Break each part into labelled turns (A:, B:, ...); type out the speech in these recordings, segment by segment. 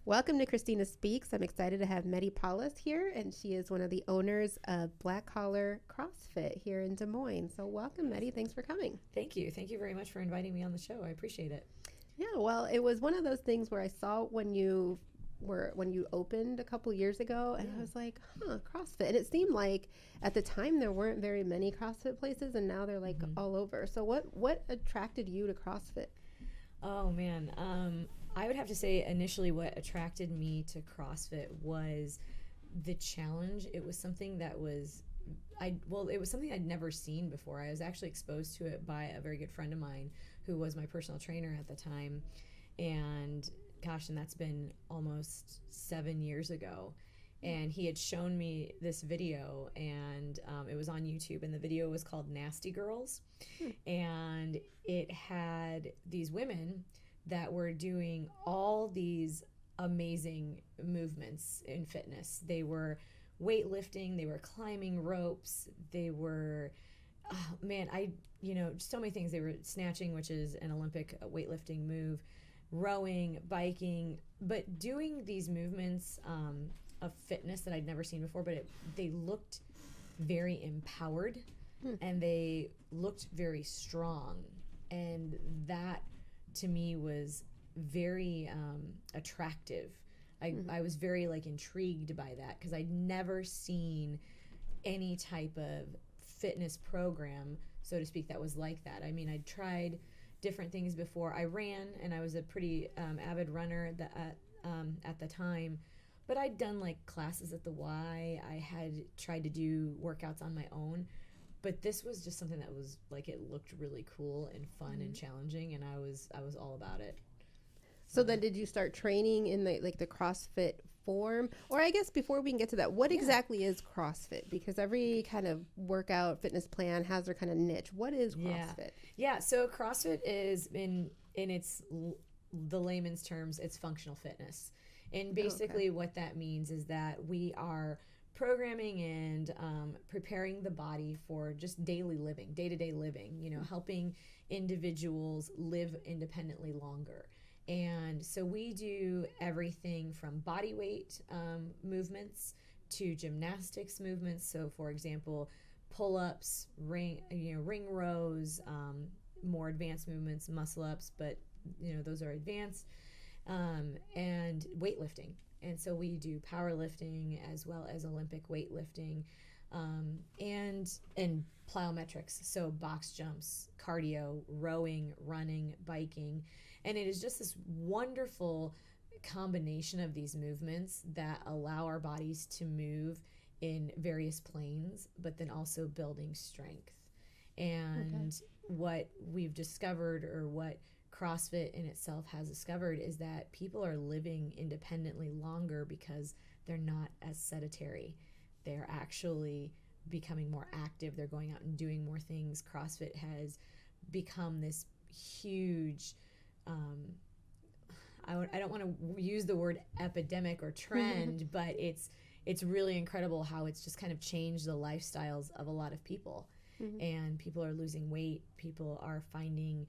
A: Welcome to Christina Speaks. I'm excited to have Meddy Paulus here, and she is one of the owners of Black Collar CrossFit here in Des Moines. So welcome, Meddy. Thanks for coming.
B: Thank you. Thank you very much for inviting me on the show. I appreciate it.
A: Yeah, well, it was one of those things where I saw when you opened a couple years ago, and I was like, CrossFit. And it seemed like at the time there weren't very many CrossFit places, and now they're like all over. So what attracted you to CrossFit?
B: Oh man, I would have to say initially what attracted me to CrossFit was the challenge. It was something that was, it was something I'd never seen before. I was actually exposed to it by a very good friend of mine who was my personal trainer at the time, and that's been almost 7 years ago. And he had shown me this video, and it was on YouTube, and the video was called Nasty Girls. And it had these women that were doing all these amazing movements in fitness. They were weightlifting, they were climbing ropes, they were, so many things. They were snatching, which is an Olympic weightlifting move, rowing, biking, but doing these movements of fitness that I'd never seen before, but they looked very empowered and they looked very strong. And that to me was very attractive. I was very intrigued by that because I'd never seen any type of fitness program, so to speak, that was like that. I mean, I'd tried different things before. I ran, and I was a pretty avid runner at the time. But I'd done classes at the Y. I had tried to do workouts on my own. But this was just something that was it looked really cool and fun and challenging, and I was all about it.
A: So then did you start training in the CrossFit form? Or I guess before we can get to that, what exactly is CrossFit? Because every kind of workout fitness plan has their kind of niche. What is CrossFit?
B: Yeah, so CrossFit is in the layman's terms, it's functional fitness. And basically what that means is that we are programming and preparing the body for just daily living, day-to-day living, helping individuals live independently longer. And so we do everything from body weight movements to gymnastics movements. So for example, pull-ups, ring rows, more advanced movements, muscle ups, but those are advanced. And weightlifting. And so we do powerlifting as well as Olympic weightlifting, and plyometrics. So box jumps, cardio, rowing, running, biking. And it is just this wonderful combination of these movements that allow our bodies to move in various planes, but then also building strength. And what we've discovered, or what CrossFit in itself has discovered, is that people are living independently longer because they're not as sedentary. They're actually becoming more active. They're going out and doing more things. CrossFit has become this huge, I don't want to use the word epidemic or trend, but it's really incredible how it's just kind of changed the lifestyles of a lot of people. And people are losing weight. People are finding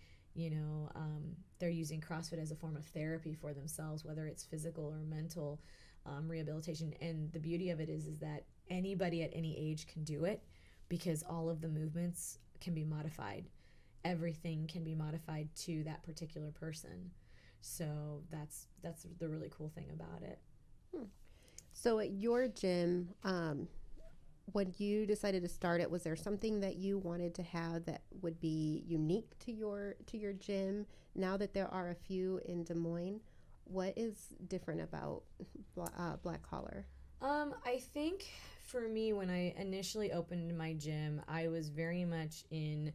B: they're using CrossFit as a form of therapy for themselves, whether it's physical or mental rehabilitation. And the beauty of it is that anybody at any age can do it, because all of the movements can be modified. Everything can be modified to that particular person. So that's the really cool thing about it.
A: So at your gym, when you decided to start it, was there something that you wanted to have that would be unique to your gym? Now that there are a few in Des Moines, what is different about Black Collar?
B: I think for me, when I initially opened my gym, I was very much in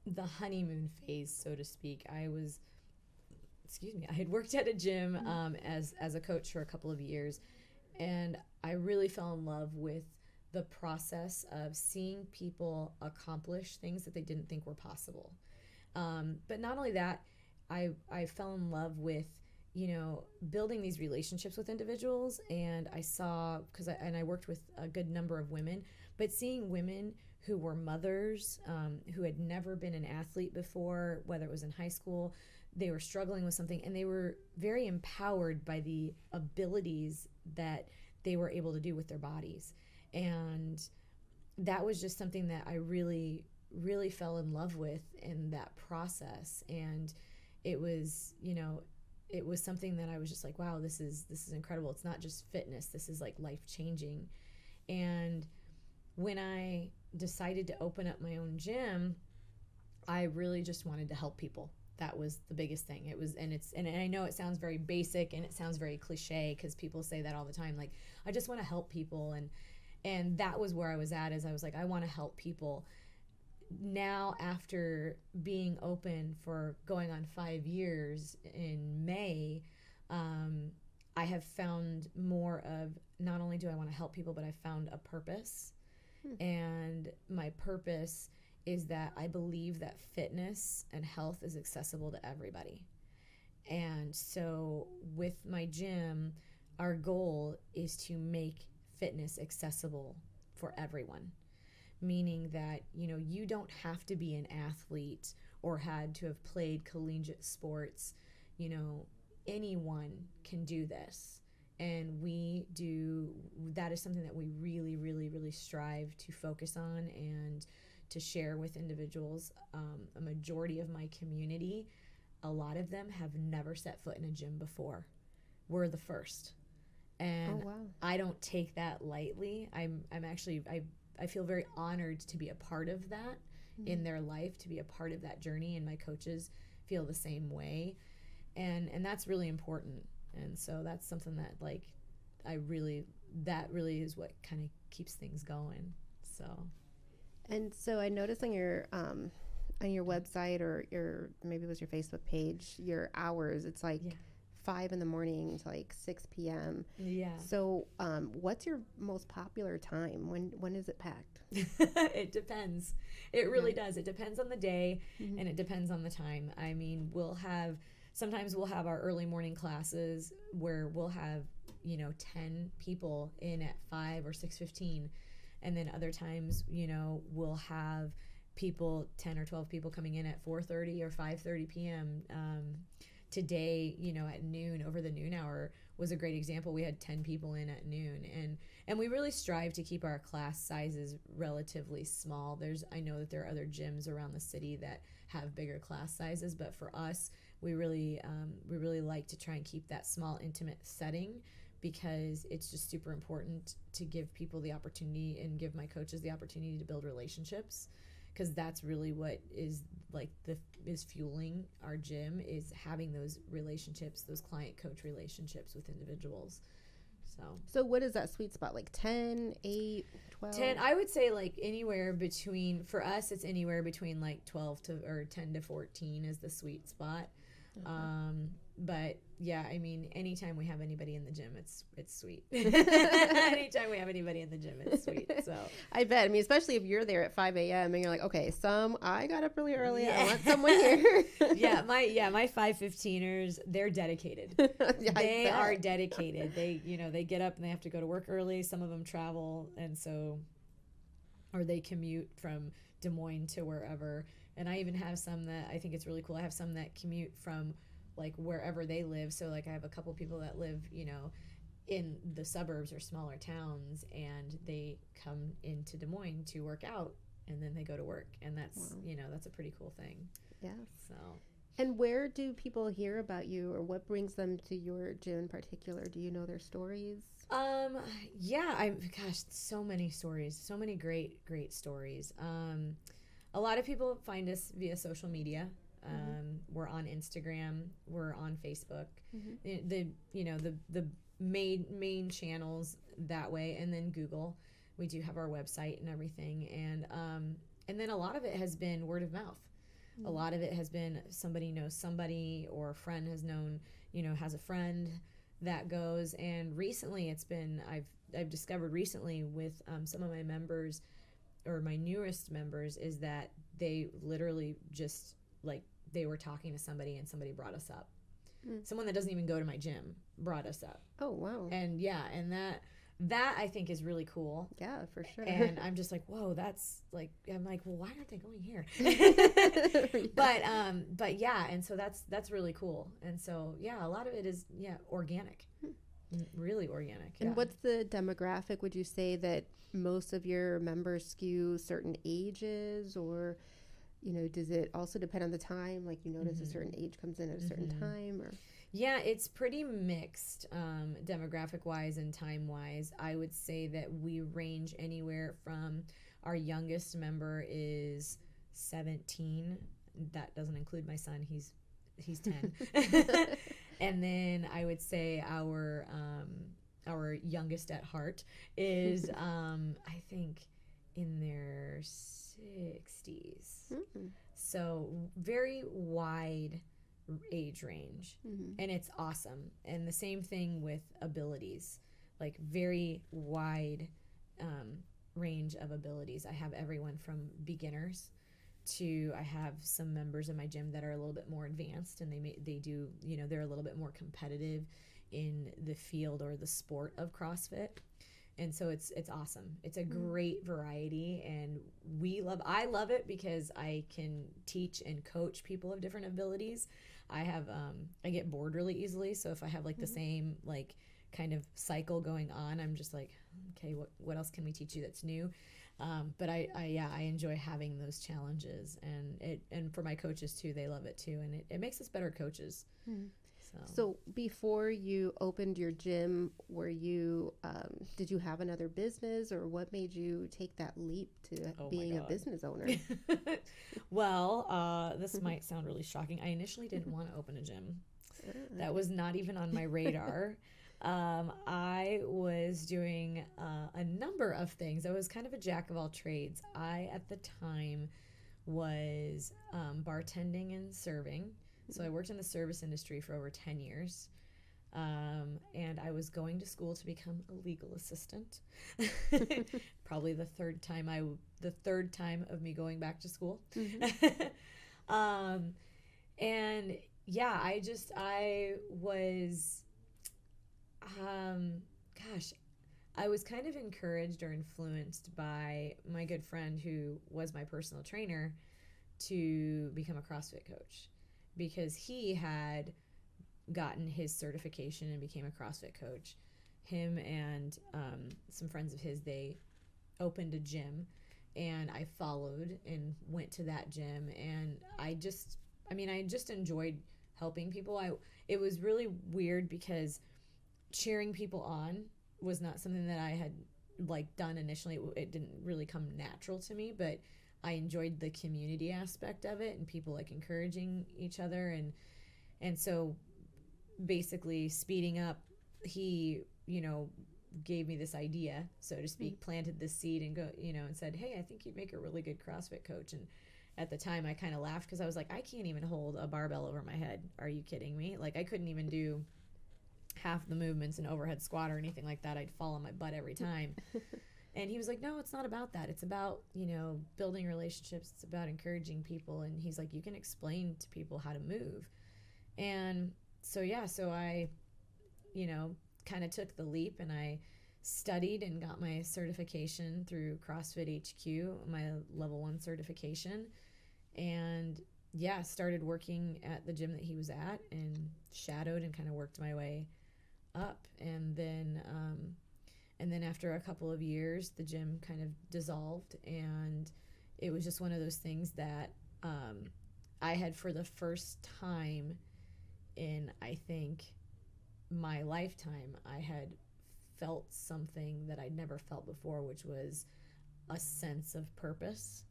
B: the honeymoon phase, so to speak. I had worked at a gym as a coach for a couple of years, and I really fell in love with the process of seeing people accomplish things that they didn't think were possible. But not only that, I fell in love with, building these relationships with individuals. And I saw, I worked with a good number of women, but seeing women who were mothers, who had never been an athlete before, whether it was in high school, they were struggling with something, and they were very empowered by the abilities that they were able to do with their bodies. And that was just something that I really, really fell in love with in that process. And it was, it was something that I was just like, wow, this is incredible. It's not just fitness. This is like life changing. And when I decided to open up my own gym, I really just wanted to help people. That was the biggest thing. It was, and I know it sounds very basic and it sounds very cliche because people say that all the time. Like, I just want to help people. And that was where I was at, is I was like, I want to help people. Now, after being open for going on 5 years in May, I have found more of, not only do I want to help people, but I found a purpose. And my purpose is that I believe that fitness and health is accessible to everybody. And so with my gym, our goal is to make fitness accessible for everyone. Meaning that, you don't have to be an athlete or had to have played collegiate sports. Anyone can do this. And that is something that we really, really, really strive to focus on and to share with individuals. A majority of my community, a lot of them have never set foot in a gym before. We're the first. And I don't take that lightly. I'm actually, I feel very honored to be a part of that in their life, to be a part of that journey, and my coaches feel the same way. And that's really important. And so that's something that that really is what kind of keeps things going.
A: And so I noticed on your website, or maybe it was your Facebook page, your hours, it's like 5 in the morning to like 6 p.m.
B: Yeah.
A: So what's your most popular time? When is it packed?
B: It depends. It really does. It depends on the day, and it depends on the time. I mean, sometimes we'll have our early morning classes where we'll have, 10 people in at 5 or 6:15. And then other times, we'll have 10 or 12 people coming in at 4:30 or 5:30 p.m. Today, at noon, over the noon hour, was a great example. We had 10 people in at noon, and we really strive to keep our class sizes relatively small. I know that there are other gyms around the city that have bigger class sizes, but for us, we really like to try and keep that small, intimate setting, because it's just super important to give people the opportunity, and give my coaches the opportunity to build relationships, because that's really what is is fueling our gym, is having those relationships, those client coach relationships with individuals.
A: So what is that sweet spot? Like 10, 8, 12?
B: 10, I would say anywhere between, for us, it's anywhere between 10 to 14 is the sweet spot. Okay. But yeah, I mean, anytime we have anybody in the gym, it's sweet. Anytime we have anybody in the gym, it's sweet. So
A: I bet. I mean, especially if you're there at 5 a.m. and you're like, okay, I got up really early. Yeah. I want someone here.
B: My 5:15ers, they're dedicated. They are dedicated. They get up and they have to go to work early. Some of them travel, or they commute from Des Moines to wherever. And I even have some that, I think it's really cool, I have some that commute from wherever they live. So I have a couple people that live, in the suburbs or smaller towns, and they come into Des Moines to work out, and then they go to work. And that's, that's a pretty cool thing. Yeah. So.
A: And where do people hear about you, or what brings them to your gym in particular? Do you know their stories?
B: So many stories, so many great stories. A lot of people find us via social media. We're on Instagram, we're on Facebook, the main channels that way, and then Google. We do have our website and everything, and then a lot of it has been word of mouth. A lot of it has been somebody knows somebody, or a friend has known, has a friend that goes. And recently it's been, I've discovered recently with some of my members, or my newest members, is that they literally just they were talking to somebody and somebody brought us up. Someone that doesn't even go to my gym brought us up.
A: Oh, wow.
B: And yeah, and that I think is really cool.
A: Yeah, for sure.
B: And I'm just like, whoa, that's like, I'm like, well, why aren't they going here?
A: Yeah.
B: But yeah, and so that's really cool. And so yeah, a lot of it is organic, really organic.
A: And
B: Yeah.
A: what's the demographic? Would you say that most of your members skew certain ages, or does it also depend on the time? Like you notice a certain age comes in at a certain time, or
B: Yeah, it's pretty mixed, demographic wise and time wise. I would say that we range anywhere from our youngest member is 17. That doesn't include my son. He's 10. And then I would say our youngest at heart is I think in their 60s. So very wide age range, and it's awesome. And the same thing with abilities, like very wide range of abilities. I have everyone from beginners to I have some members in my gym that are a little bit more advanced, and they do they're a little bit more competitive in the field or the sport of CrossFit. And so it's awesome. It's a great variety, and I love it because I can teach and coach people of different abilities. I have I get bored really easily, so if I have like the same like kind of cycle going on, I'm just like, okay, what else can we teach you that's new? But I enjoy having those challenges, and for my coaches too, they love it too, and it makes us better coaches.
A: So before you opened your gym, did you have another business, or what made you take that leap to being a business owner?
B: Well, this might sound really shocking. I initially didn't want to open a gym. That was not even on my radar. I was doing a number of things. I was kind of a jack of all trades. I, at the time, was bartending and serving. So I worked in the service industry for over 10 years. And I was going to school to become a legal assistant. Probably the third time of me going back to school. And yeah, I was, I was kind of encouraged or influenced by my good friend who was my personal trainer to become a CrossFit coach, because he had gotten his certification and became a CrossFit coach. Him and some friends of his, they opened a gym, and I followed and went to that gym, and I just enjoyed helping people. It was really weird because cheering people on was not something that I had like done initially. It didn't really come natural to me, but I enjoyed the community aspect of it and people like encouraging each other. And so basically speeding up, he, gave me this idea, so to speak, planted this seed and and said, hey, I think you'd make a really good CrossFit coach. And at the time I kind of laughed because I was like, I can't even hold a barbell over my head. Are you kidding me? Like I couldn't even do half the movements in overhead squat or anything like that. I'd fall on my butt every time. And he was like, no, it's not about that. It's about, building relationships. It's about encouraging people. And he's like, you can explain to people how to move. And so I, kind of took the leap, and I studied and got my certification through CrossFit HQ, my level 1 certification. And started working at the gym that he was at and shadowed and kind of worked my way up. And then after a couple of years, the gym kind of dissolved, and it was just one of those things that I had, for the first time in, I think, my lifetime, I had felt something that I'd never felt before, which was a sense of purpose,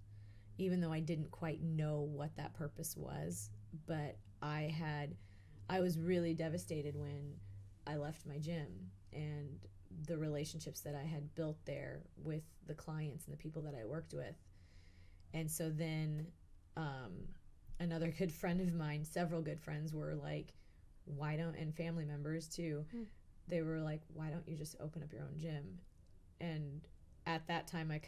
B: even though I didn't quite know what that purpose was. But I was really devastated when I left my gym, and the relationships that I had built there with the clients and the people that I worked with. And so then another good friend of mine, several good friends, were like, and family members too, they were like, why don't you just open up your own gym? And at that time I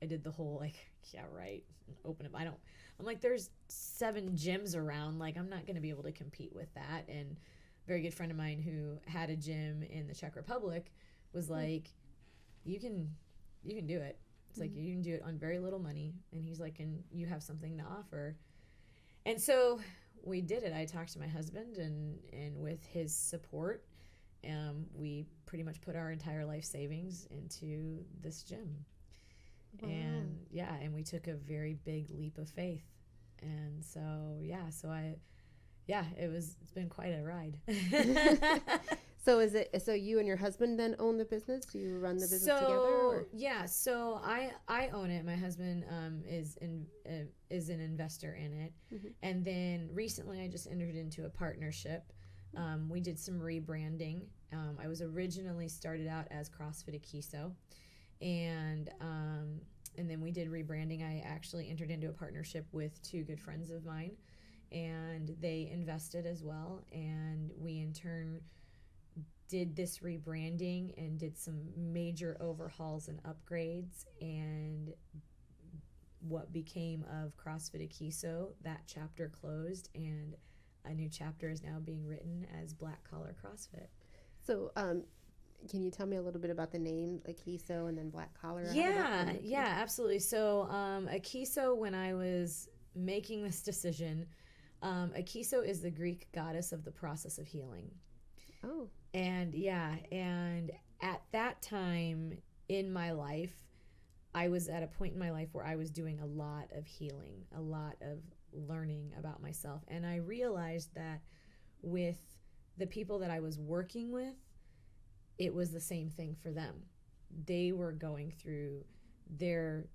B: did the whole like, yeah, right, open up. I'm like, there's 7 gyms around, like I'm not going to be able to compete with that. And a very good friend of mine who had a gym in the Czech Republic was like, you can do it. It's like, you can do it on very little money. And he's like, and you have something to offer. And so we did it. I talked to my husband, and with his support, we pretty much put our entire life savings into this gym. Wow. And and we took a very big leap of faith. And so, it's been quite a ride.
A: So you and your husband then own the business? Do you run the business together? Or?
B: Yeah, so I own it. My husband is an investor in it. Mm-hmm. And then recently I just entered into a partnership. We did some rebranding. I was originally started out as CrossFit Nikita, and then we did rebranding. I actually entered into a partnership with two good friends of mine, and they invested as well. And we in turn did this rebranding and did some major overhauls and upgrades. And what became of CrossFit Nikita, that chapter closed, and a new chapter is now being written as Black Collar CrossFit.
A: So, can you tell me a little bit about the name Akiso and then Black Collar?
B: Yeah, absolutely. So, Akiso, when I was making this decision, Akiso is the Greek goddess of the process of healing.
A: Oh.
B: And at that time in my life, I was at a point in my life where I was doing a lot of healing, a lot of learning about myself. And I realized that with the people that I was working with, it was the same thing for them. They were going through their,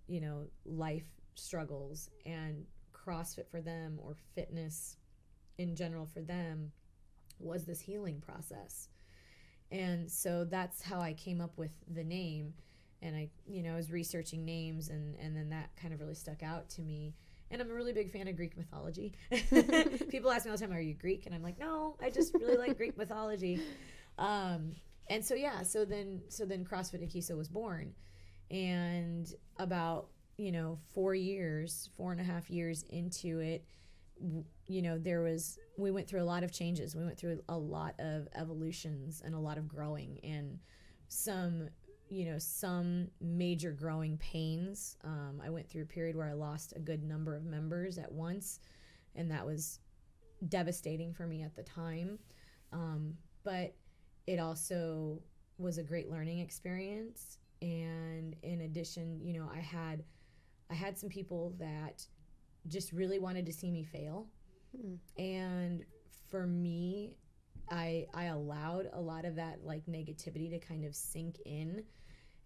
B: life struggles, and CrossFit for them, or fitness in general for them, was this healing process. And so that's how I came up with the name. And I was researching names, and then that kind of really stuck out to me. And I'm a really big fan of Greek mythology. People ask me all the time, are you Greek? And I'm like, no, I just really like Greek mythology. And so then CrossFit Nikita was born. And about, 4.5 years into it, we went through a lot of changes. We went through a lot of evolutions and a lot of growing, and some major growing pains. I went through a period where I lost a good number of members at once, and that was devastating for me at the time. But it also was a great learning experience. And in addition, I had some people that just really wanted to see me fail. And for me, I allowed a lot of that negativity to kind of sink in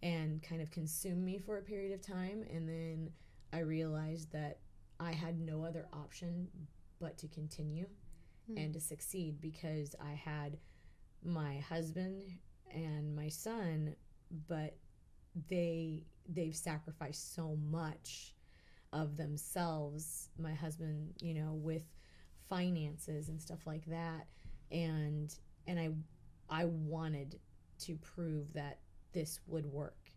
B: and kind of consume me for a period of time. And then I realized that I had no other option but to continue and to succeed, because I had my husband and my son, but they've sacrificed so much of themselves, my husband, with finances and stuff like that. And I wanted to prove that this would work.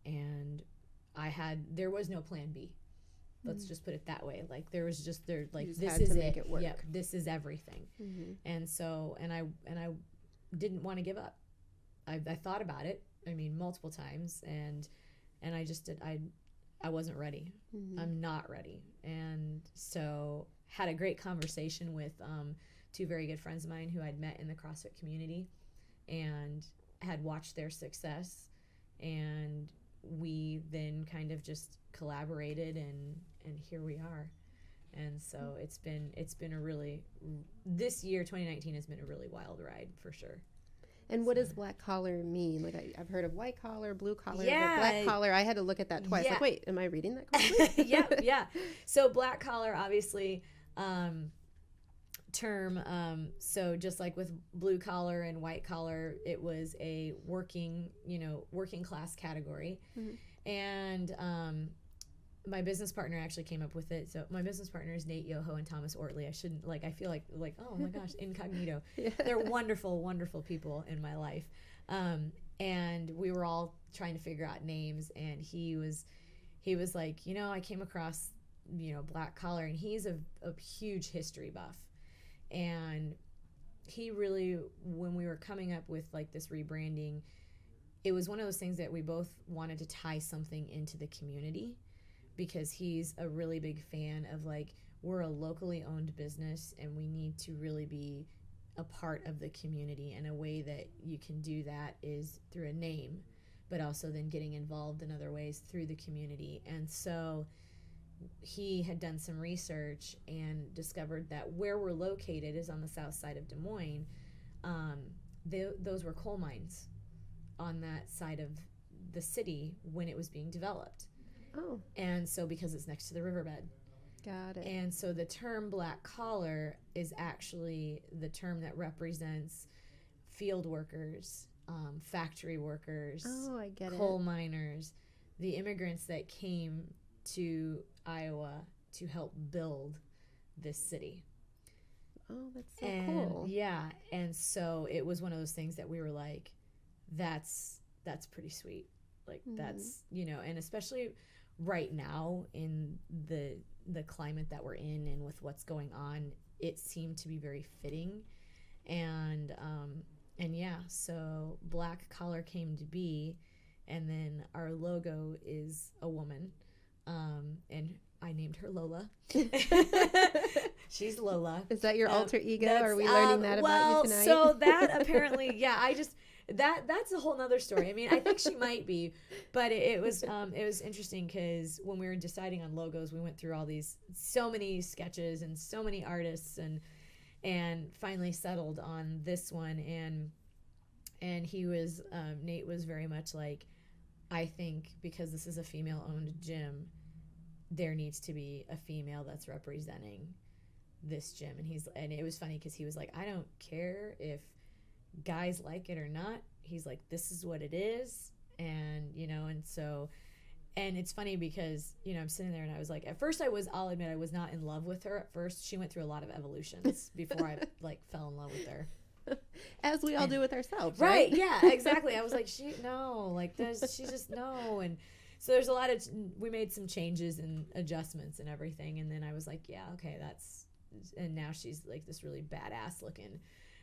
B: And there was no plan B. Let's just put it that way. This is it. Yep, this is everything. Mm-hmm. And so, and I didn't want to give up. I thought about it, multiple times, and I just did. I wasn't ready. Mm-hmm. I'm not ready. And so had a great conversation with two very good friends of mine who I'd met in the CrossFit community and had watched their success. And we then kind of just collaborated, and here we are. And so it's been this year, 2019, has been a really wild ride for sure.
A: And what does black collar mean? I've heard of white collar, blue collar, but black collar, I had to look at that twice. Wait, am I reading that correctly?
B: Yeah. So black collar, obviously, term. So just like with blue collar and white collar, it was a working class category. Mm-hmm. And my business partner actually came up with it. So my business partner is Nate Yoho and Thomas Ortley. I shouldn't I feel like oh my gosh, incognito. Yeah. They're wonderful, wonderful people in my life. And we were all trying to figure out names, and he was like, I came across, black collar, and he's a huge history buff. And he really, when we were coming up with this rebranding, it was one of those things that we both wanted to tie something into the community, because he's a really big fan of like, we're a locally owned business and we need to really be a part of the community, and a way that you can do that is through a name, but also then getting involved in other ways through the community. And so he had done some research and discovered that where we're located is on the south side of Des Moines. Those were coal mines on that side of the city when it was being developed.
A: Oh.
B: And so because it's next to the riverbed.
A: Got it.
B: And so the term black collar is actually the term that represents field workers, factory workers,
A: I get
B: coal miners, the immigrants that came to Iowa to help build this city.
A: Oh, that's so cool.
B: Yeah, and so it was one of those things that we were like, that's pretty sweet. Like, that's, you know, and especially right now in the climate that we're in and with what's going on, it seemed to be very fitting. And yeah, so Black Collar came to be, and then our logo is a woman, and I named her Lola. She's Lola.
A: Is that your alter ego? Are we learning that about you tonight?
B: So that apparently, yeah, that's a whole nother story. I mean, I think she might be, but it was interesting because when we were deciding on logos, we went through so many sketches and so many artists, and finally settled on this one. And he was, Nate was very much like, I think because this is a female-owned gym, there needs to be a female that's representing this gym. And it was funny because he was like, I don't care if guys like it or not. He's like, this is what it is. And, you know, and it's funny because, you know, I'm sitting there and I was like, at first I'll admit I was not in love with her at first. She went through a lot of evolutions before I like fell in love with her.
A: As we all do with ourselves,
B: right? Yeah, exactly. I was like, she just no. And so there's we made some changes and adjustments and everything. And then I was like, yeah, okay, and now she's like this really badass looking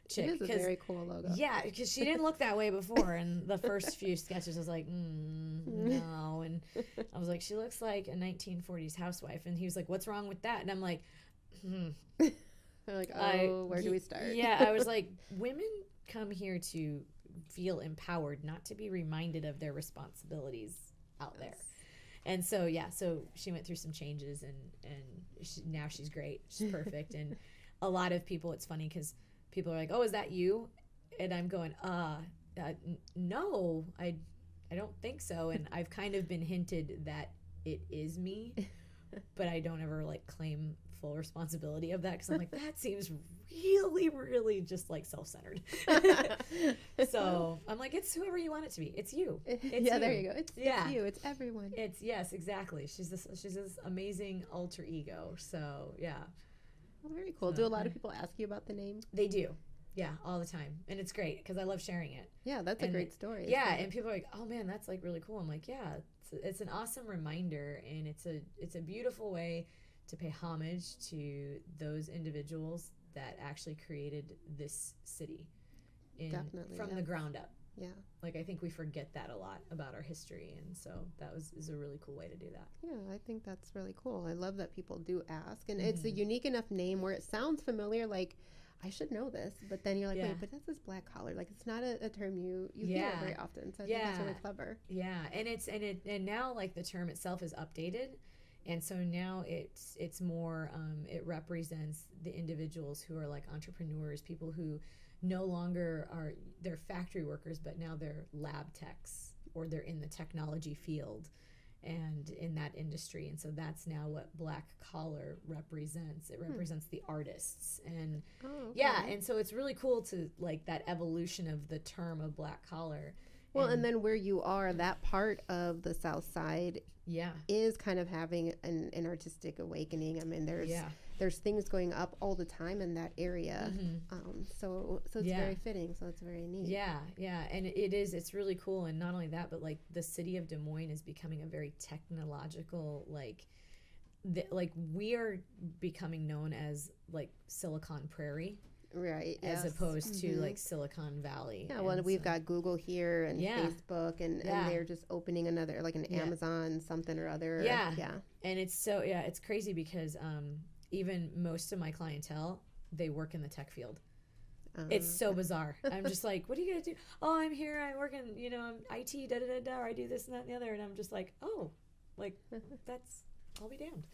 B: chick.
A: It is a very cool logo.
B: Yeah, because she didn't look that way before. And the first few sketches, I was like, no. And I was like, she looks like a 1940s housewife. And he was like, what's wrong with that? And I'm like,
A: They're like, where do we start?
B: Yeah, I was like, women come here to feel empowered, not to be reminded of their responsibilities out there. And so, yeah, so she went through some changes, and now she's great. She's perfect. And a lot of people, it's funny because people are like, oh, is that you? And I'm going, no, I don't think so. And I've kind of been hinted that it is me, but I don't ever like claim full responsibility of that because I'm like, that seems really, really just like self-centered. So I'm like, it's whoever you want it to be. It's you. It's you.
A: There you go. It's you. It's everyone.
B: Yes, exactly. She's this amazing alter ego. So yeah.
A: Well, very cool. Do a lot of people ask you about the name?
B: They do. Yeah, all the time. And it's great because I love sharing it.
A: Yeah, that's a great story.
B: Yeah, and people are like, oh man, that's like really cool. I'm like, yeah, it's an awesome reminder, and it's a beautiful way to pay homage to those individuals that actually created this city from the ground up.
A: Yeah.
B: Like, I think we forget that a lot about our history, and so is a really cool way to do that.
A: Yeah, I think that's really cool. I love that people do ask, and it's a unique enough name where it sounds familiar, like, I should know this, but then you're like, wait, but this is black collar. Like, it's not a term you hear very often, so I think it's really clever.
B: Yeah, and now, like, the term itself is updated. And so now it's more, it represents the individuals who are like entrepreneurs, people who no longer they're factory workers, but now they're lab techs, or they're in the technology field and in that industry. And so that's now what Black Collar represents. It represents the artists. And yeah, and so it's really cool to like that evolution of the term of Black Collar.
A: Well, and then where you are, that part of the South Side is kind of having an artistic awakening. I mean, there's things going up all the time in that area. So it's very fitting. So it's very neat.
B: Yeah. And it's really cool. And not only that, but like the city of Des Moines is becoming a very technological, like we are becoming known as like Silicon Prairie.
A: Right.
B: as
A: Yes.
B: opposed to like Silicon Valley.
A: Yeah, well,
B: And
A: we've
B: so-
A: got Google here and
B: Yeah.
A: Facebook, and
B: Yeah.
A: they're just opening another, like an
B: Yeah.
A: Amazon something or other.
B: Yeah.
A: Yeah.
B: And it's crazy because even most of my clientele, they work in the tech field. It's so bizarre. I'm just like, what are you going to do? Oh, I'm here. I'm working, I'm IT, da da da da, or I do this and that and the other. And I'm just like, oh, like, that's, I'll be damned.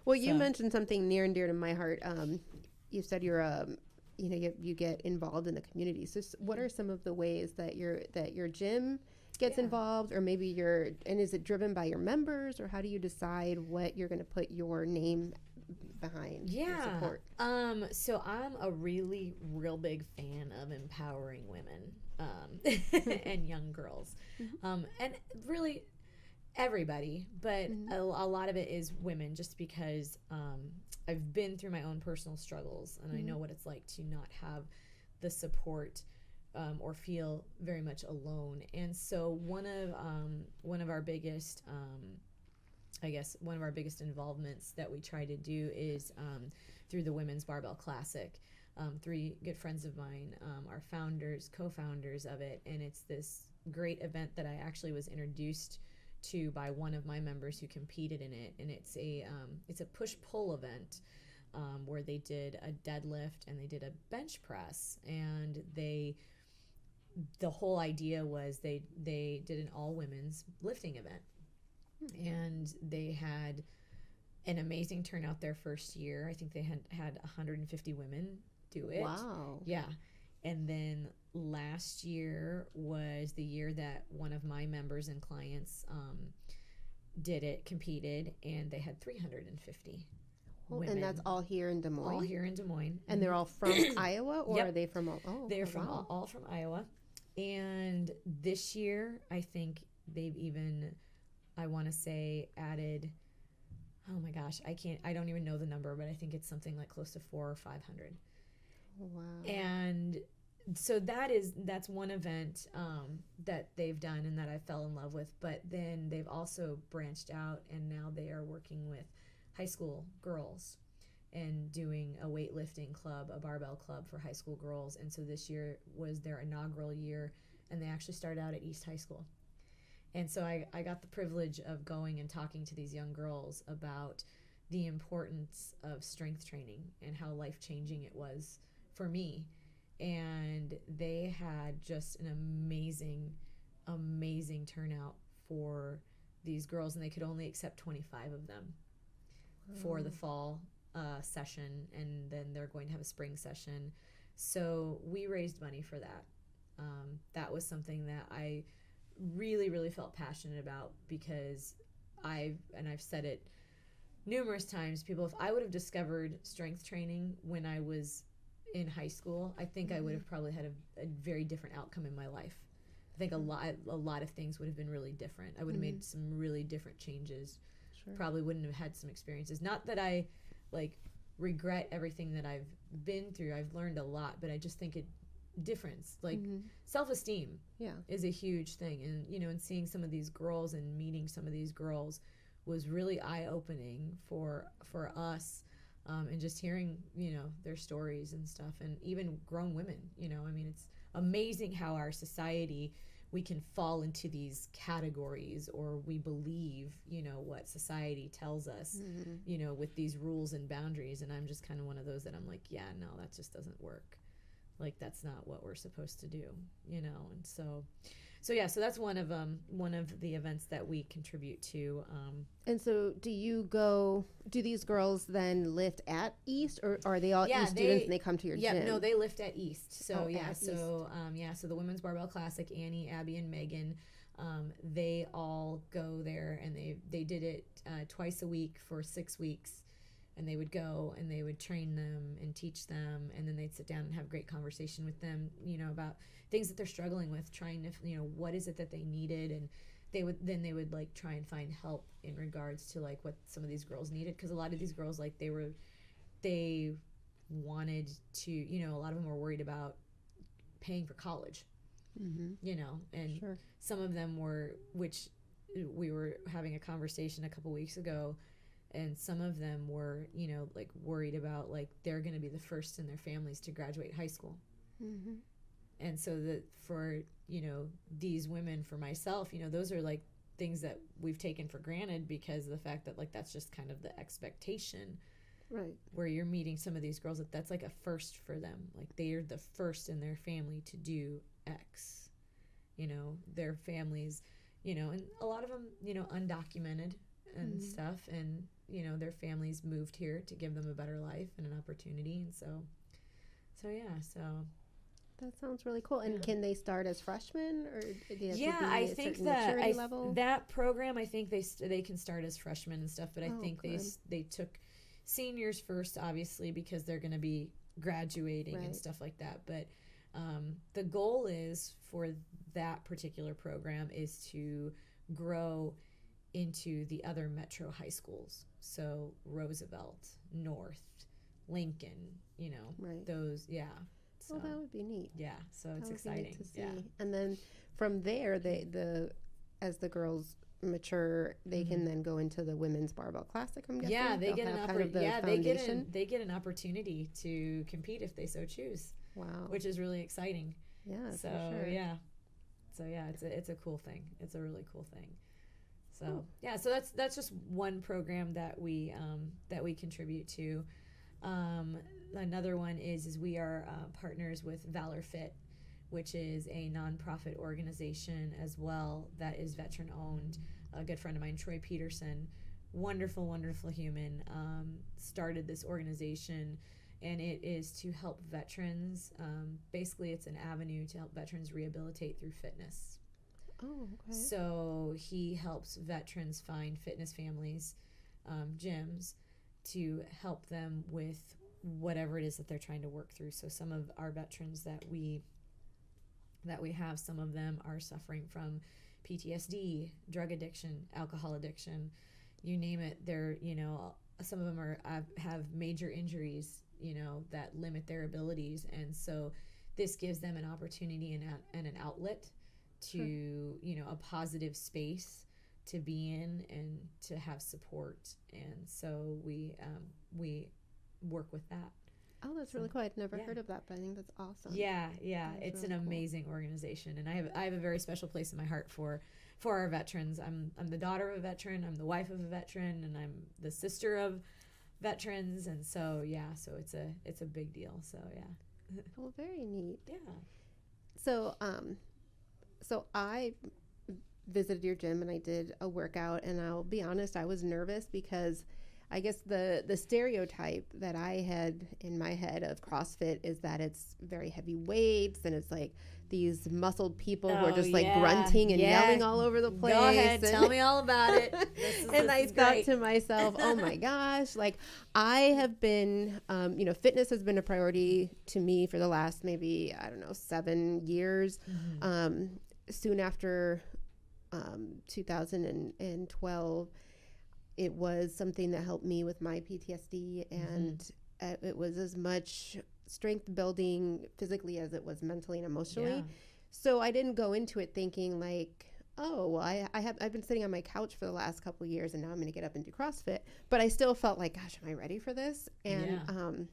A: Well, you mentioned something near and dear to my heart. You said you're you get involved in the community. So what are some of the ways that your gym gets involved, or maybe and is it driven by your members, or how do you decide what you're going to put your name behind? Your support?
B: So I'm a real big fan of empowering women and young girls, and really everybody, but a lot of it is women, just because I've been through my own personal struggles, and I know what it's like to not have the support or feel very much alone. And so one of our biggest one of our biggest involvements that we try to do is through the Women's Barbell Classic. 3 good friends of mine are co-founders of it, and it's this great event that I actually was introduced to by one of my members who competed in it. And it's a push-pull event where they did a deadlift and they did a bench press, and the whole idea was they did an all-women's lifting event. And they had an amazing turnout their first year. I think they had 150 women do it.
A: Wow.
B: Yeah. And then last year was the year that one of my members and clients competed, and they had 350 women.
A: And that's all here in Des Moines?
B: All here in Des Moines.
A: And they're all from Iowa, or are they from
B: They're from all from Iowa. And this year, I think they've even, I want to say, added, oh my gosh, I don't even know the number, but I think it's something like close to 400 or 500.
A: Wow.
B: And so that's one event that they've done and that I fell in love with. But then they've also branched out, and now they are working with high school girls and doing a weightlifting club, a barbell club for high school girls. And so this year was their inaugural year, and they actually started out at East High School. And so I got the privilege of going and talking to these young girls about the importance of strength training and how life-changing it was for me. And they had just an amazing turnout for these girls, and they could only accept 25 of them for the fall session, and then they're going to have a spring session. So we raised money for that. That was something that I really felt passionate about, because I've said it numerous times, if I would have discovered strength training when I was in high school, I think I would have probably had a very different outcome in my life. I think a lot of things would have been really different. I would have made some really different changes.
A: Sure.
B: Probably wouldn't have had some experiences. Not that I regret everything that I've been through. I've learned a lot, but I just think difference, self-esteem is a huge thing. And and seeing some of these girls and meeting some of these girls was really eye-opening for us, and just hearing their stories and stuff, and even grown women. It's amazing how our society, we can fall into these categories, or we believe what society tells us with these rules and boundaries. And I'm just kind of one of those that I'm like, yeah, no, that just doesn't work. That's not what we're supposed to do, and so that's one of the events that we contribute to.
A: And so do these girls then lift at East, or are they all East students and they come to your gym?
B: No, they lift at East. So
A: East.
B: The Women's Barbell Classic, Annie, Abby, and Megan, they all go there, and they did it twice a week for 6 weeks. And they would go and they would train them and teach them, and then they'd sit down and have great conversation with them, about things that they're struggling with, trying to, what is it that they needed, and they would try and find help in regards to what some of these girls needed, because a lot of these girls they wanted to, a lot of them were worried about paying for college, and
A: Sure.
B: some of them were, which we were having a conversation a couple weeks ago. And some of them were, you know, like worried about like they're going to be the first in their families to graduate high school.
A: Mm-hmm.
B: And so that for, you know, these women, for myself, you know, those are like things that we've taken for granted because of the fact that like that's just kind of the expectation.
A: Right.
B: Where you're meeting some of these girls that's like a first for them. Like they are the first in their family to do X. You know, their families, you know, and a lot of them, you know, undocumented and stuff. And, you know, their families moved here to give them a better life and an opportunity. And so yeah, so.
A: That sounds really cool. And can they start as freshmen, or do they have to be
B: I think
A: that level?
B: That program, I think they can start as freshmen and stuff, but I think
A: good.
B: they took seniors first, obviously, because they're going to be graduating and stuff like that. But the goal is for that particular program is to grow into the other metro high schools. So Roosevelt, North, Lincoln, you know, those, So,
A: well, that would be neat.
B: Yeah, so it's exciting.
A: To see. And then from there, as the girls mature, they can then go into the women's barbell classic. I'm guessing.
B: Yeah, they get
A: they
B: get an opportunity to compete if they so choose.
A: Wow,
B: which is really exciting.
A: Yeah,
B: so
A: for sure.
B: So it's a cool thing. It's a really cool thing. So so that's just one program that we contribute to. Another one is we are partners with Valor Fit, which is a nonprofit organization as well that is veteran owned. A good friend of mine, Troy Peterson, wonderful human, started this organization, and it is to help veterans. Basically, it's an avenue to help veterans rehabilitate through fitness.
A: Oh, okay.
B: So he helps veterans find fitness families, gyms, to help them with whatever it is that they're trying to work through. So some of our veterans that we have, some of them are suffering from PTSD, drug addiction, alcohol addiction, you name it. They're, you know, some of them have major injuries, you know, that limit their abilities. And so this gives them an opportunity and an outlet to, you know, a positive space to be in and to have support. And so we work with that.
A: Oh, that's really cool. I'd never heard of that, but I think that's awesome.
B: Yeah. It's really an amazing organization, and I have a very special place in my heart for our veterans. I'm the daughter of a veteran, I'm the wife of a veteran, and I'm the sister of veterans, and so it's a big deal. So
A: Well, very neat.
B: Yeah.
A: So I visited your gym and I did a workout, and I'll be honest, I was nervous because I guess the stereotype that I had in my head of CrossFit is that it's very heavy weights and it's like these muscled people who are just like grunting and yelling all over the place.
B: Go ahead, tell me all about it.
A: And I thought to myself, oh my gosh, like I have been, you know, fitness has been a priority to me for the last maybe, 7 years. Soon after 2012, it was something that helped me with my PTSD, and it was as much strength building physically as it was mentally and emotionally.
B: Yeah.
A: So I didn't go into it thinking like, oh, well, I've been sitting on my couch for the last couple of years and now I'm going to get up and do CrossFit. But I still felt like, gosh, am I ready for this? And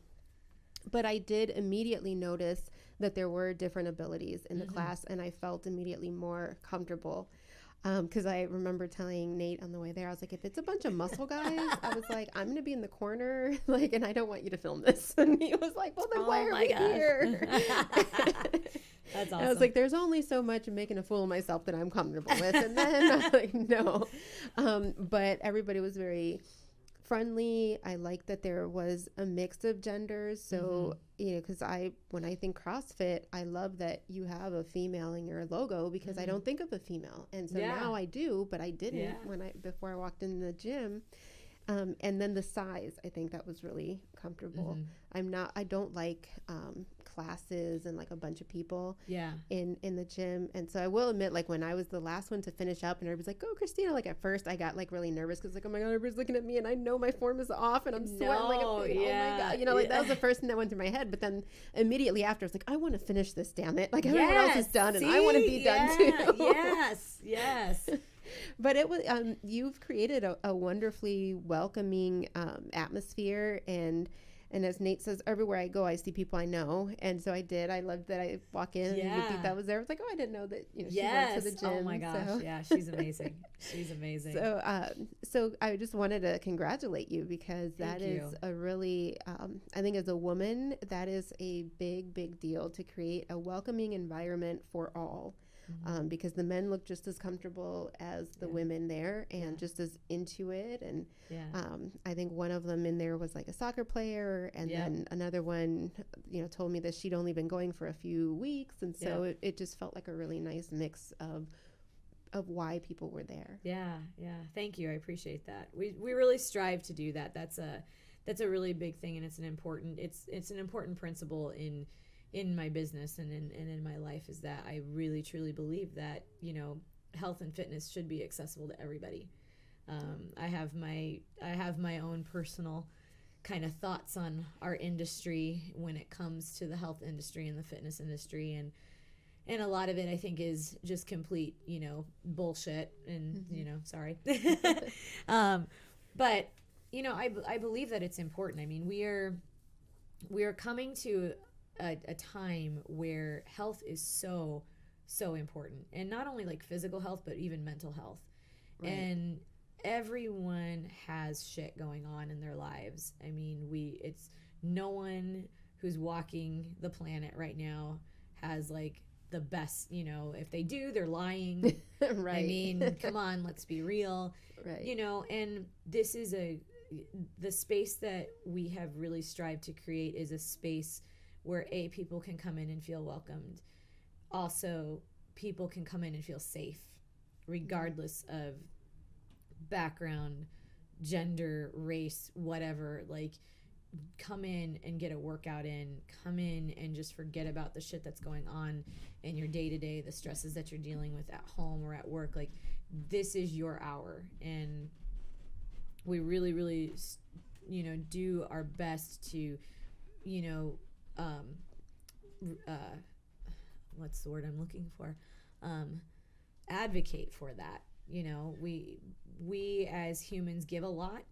A: but I did immediately notice that there were different abilities in the class, and I felt immediately more comfortable. Because I remember telling Nate on the way there, I was like, if it's a bunch of muscle guys, I was like, I'm going to be in the corner, like, and I don't want you to film this. And he was like, well, then why are we here?
B: That's awesome.
A: And I was like, there's only so much of making a fool of myself that I'm comfortable with. And then I was like, no. But everybody was very friendly. I like that there was a mix of genders. So, you know, because when I think CrossFit, I love that you have a female in your logo, because I don't think of a female. And so now I do, but I didn't before I walked in the gym. And then the size, I think that was really comfortable. I don't like classes and like a bunch of people in the gym. And so I will admit, like when I was the last one to finish up and everybody's like, go Christina, like at first I got like really nervous because like, oh my God, everybody's looking at me and I know my form is off and I'm sweating like a pig. Oh my God. You know, like that was the first thing that went through my head. But then immediately after I was like, I want to finish this, damn it. Like everyone else is done and I want to be done too.
B: Yes.
A: But it was you've created a wonderfully welcoming atmosphere, and as Nate says, everywhere I go, I see people I know, and so I did. I loved that I walk in and Nikita was there. I was like, oh, I didn't know that she went to the gym.
B: Oh my gosh, yeah, she's amazing. She's amazing.
A: So I just wanted to congratulate you because that is a really, I think as a woman, that is a big deal to create a welcoming environment for all. Because the men look just as comfortable as the women there and just as into it. And I think one of them in there was like a soccer player, and then another one, told me that she'd only been going for a few weeks. And so it just felt like a really nice mix of why people were there.
B: Yeah. Thank you. I appreciate that. We really strive to do that. That's a really big thing, and it's an important principle in my business and in my life, is that I really truly believe that health and fitness should be accessible to everybody. I have my own personal kind of thoughts on our industry when it comes to the health industry and the fitness industry, and a lot of it I think is just complete bullshit, and sorry. But I believe that it's important. I mean, we are coming to a time where health is so important, and not only like physical health but even mental health. Right. And everyone has shit going on in their lives. I mean, it's no one who's walking the planet right now has like the best, if they do, they're lying. Right. I mean, come on, let's be real. Right. And this is the space that we have really strived to create is a space where people can come in and feel welcomed. Also, people can come in and feel safe, regardless of background, gender, race, whatever. Like, come in and get a workout in. Come in and just forget about the shit that's going on in your day-to-day, the stresses that you're dealing with at home or at work. Like, this is your hour. And we really, really, do our best to, what's the word I'm looking for? Advocate for that. We as humans give a lot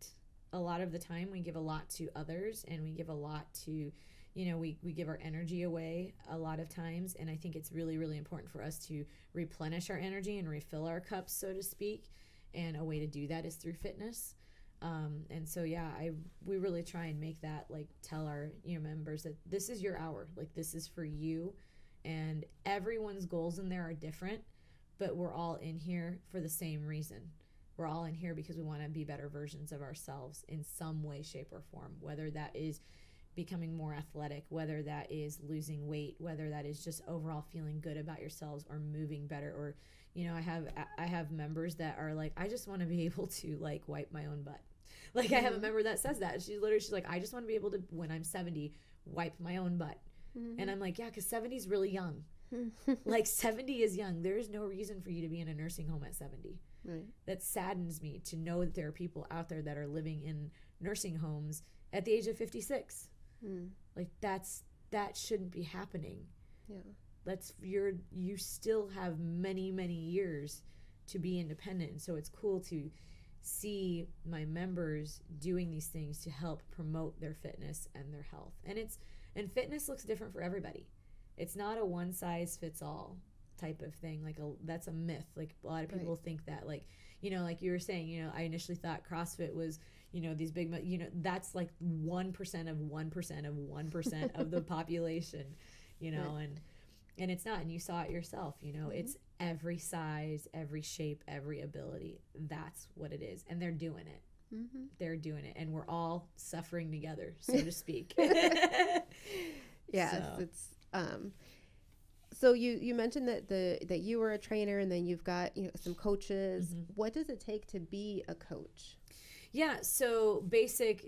B: of the time. We give a lot to others, and we give a lot to, we give our energy away a lot of times. And I think it's really, really important for us to replenish our energy and refill our cups, so to speak. And a way to do that is through fitness. And so, we really try and make that, like, tell our members that this is your hour, like, this is for you, and everyone's goals in there are different, but we're all in here for the same reason. We're all in here because we want to be better versions of ourselves in some way, shape, or form, whether that is becoming more athletic, whether that is losing weight, whether that is just overall feeling good about yourselves or moving better. Or, I have members that are like, I just want to be able to, like, wipe my own butt. Like, I have a member that says that. She's like, I just want to be able to, when I'm 70, wipe my own butt. Mm-hmm. And I'm like, yeah, because 70 is really young. Like, 70 is young. There is no reason for you to be in a nursing home at 70. Right. That saddens me to know that there are people out there that are living in nursing homes at the age of 56. Like, that shouldn't be happening. Yeah. You still have many, many years to be independent. And so it's cool to see my members doing these things to help promote their fitness and their health. And fitness looks different for everybody. It's not a one size fits all type of thing. Like, that's a myth. Like, a lot of people think that, like, like you were saying, I initially thought CrossFit was, these big, that's like 1% of 1% of 1% of the population, and it's not. And you saw it yourself, it's every size, every shape, every ability. That's what it is. And they're doing it. Mm-hmm. They're doing it. And we're all suffering together, so to speak.
A: Yes. So you mentioned that you were a trainer, and then you've got some coaches. Mm-hmm. What does it take to be a coach?
B: Yeah, so basic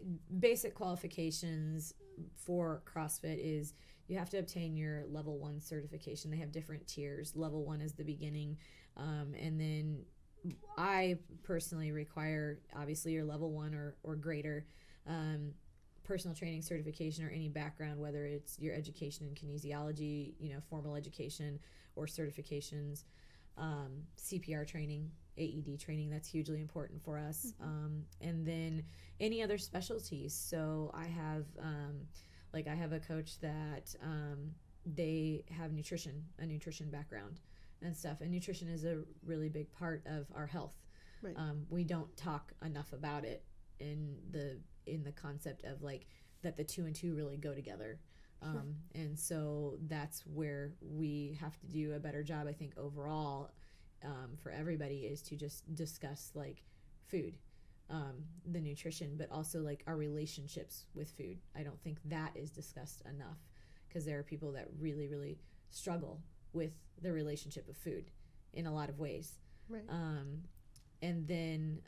B: qualifications for CrossFit is you have to obtain your level 1 certification. They have different tiers. Level 1 is the beginning, and then I personally require obviously your level 1 or greater personal training certification, or any background, whether it's your education in kinesiology, formal education or certifications. CPR training, AED training, that's hugely important for us. And then any other specialties. So I have a coach that they have a nutrition background and stuff. And nutrition is a really big part of our health.
A: Right.
B: We don't talk enough about it in the concept of like that the 2 and 2 really go together.
A: Sure.
B: And so that's where we have to do a better job, I think, overall, for everybody, is to just discuss like food, the nutrition, but also like our relationships with food. I don't think that is discussed enough, because there are people that really, really struggle with the relationship of food in a lot of ways.
A: Right.
B: And then,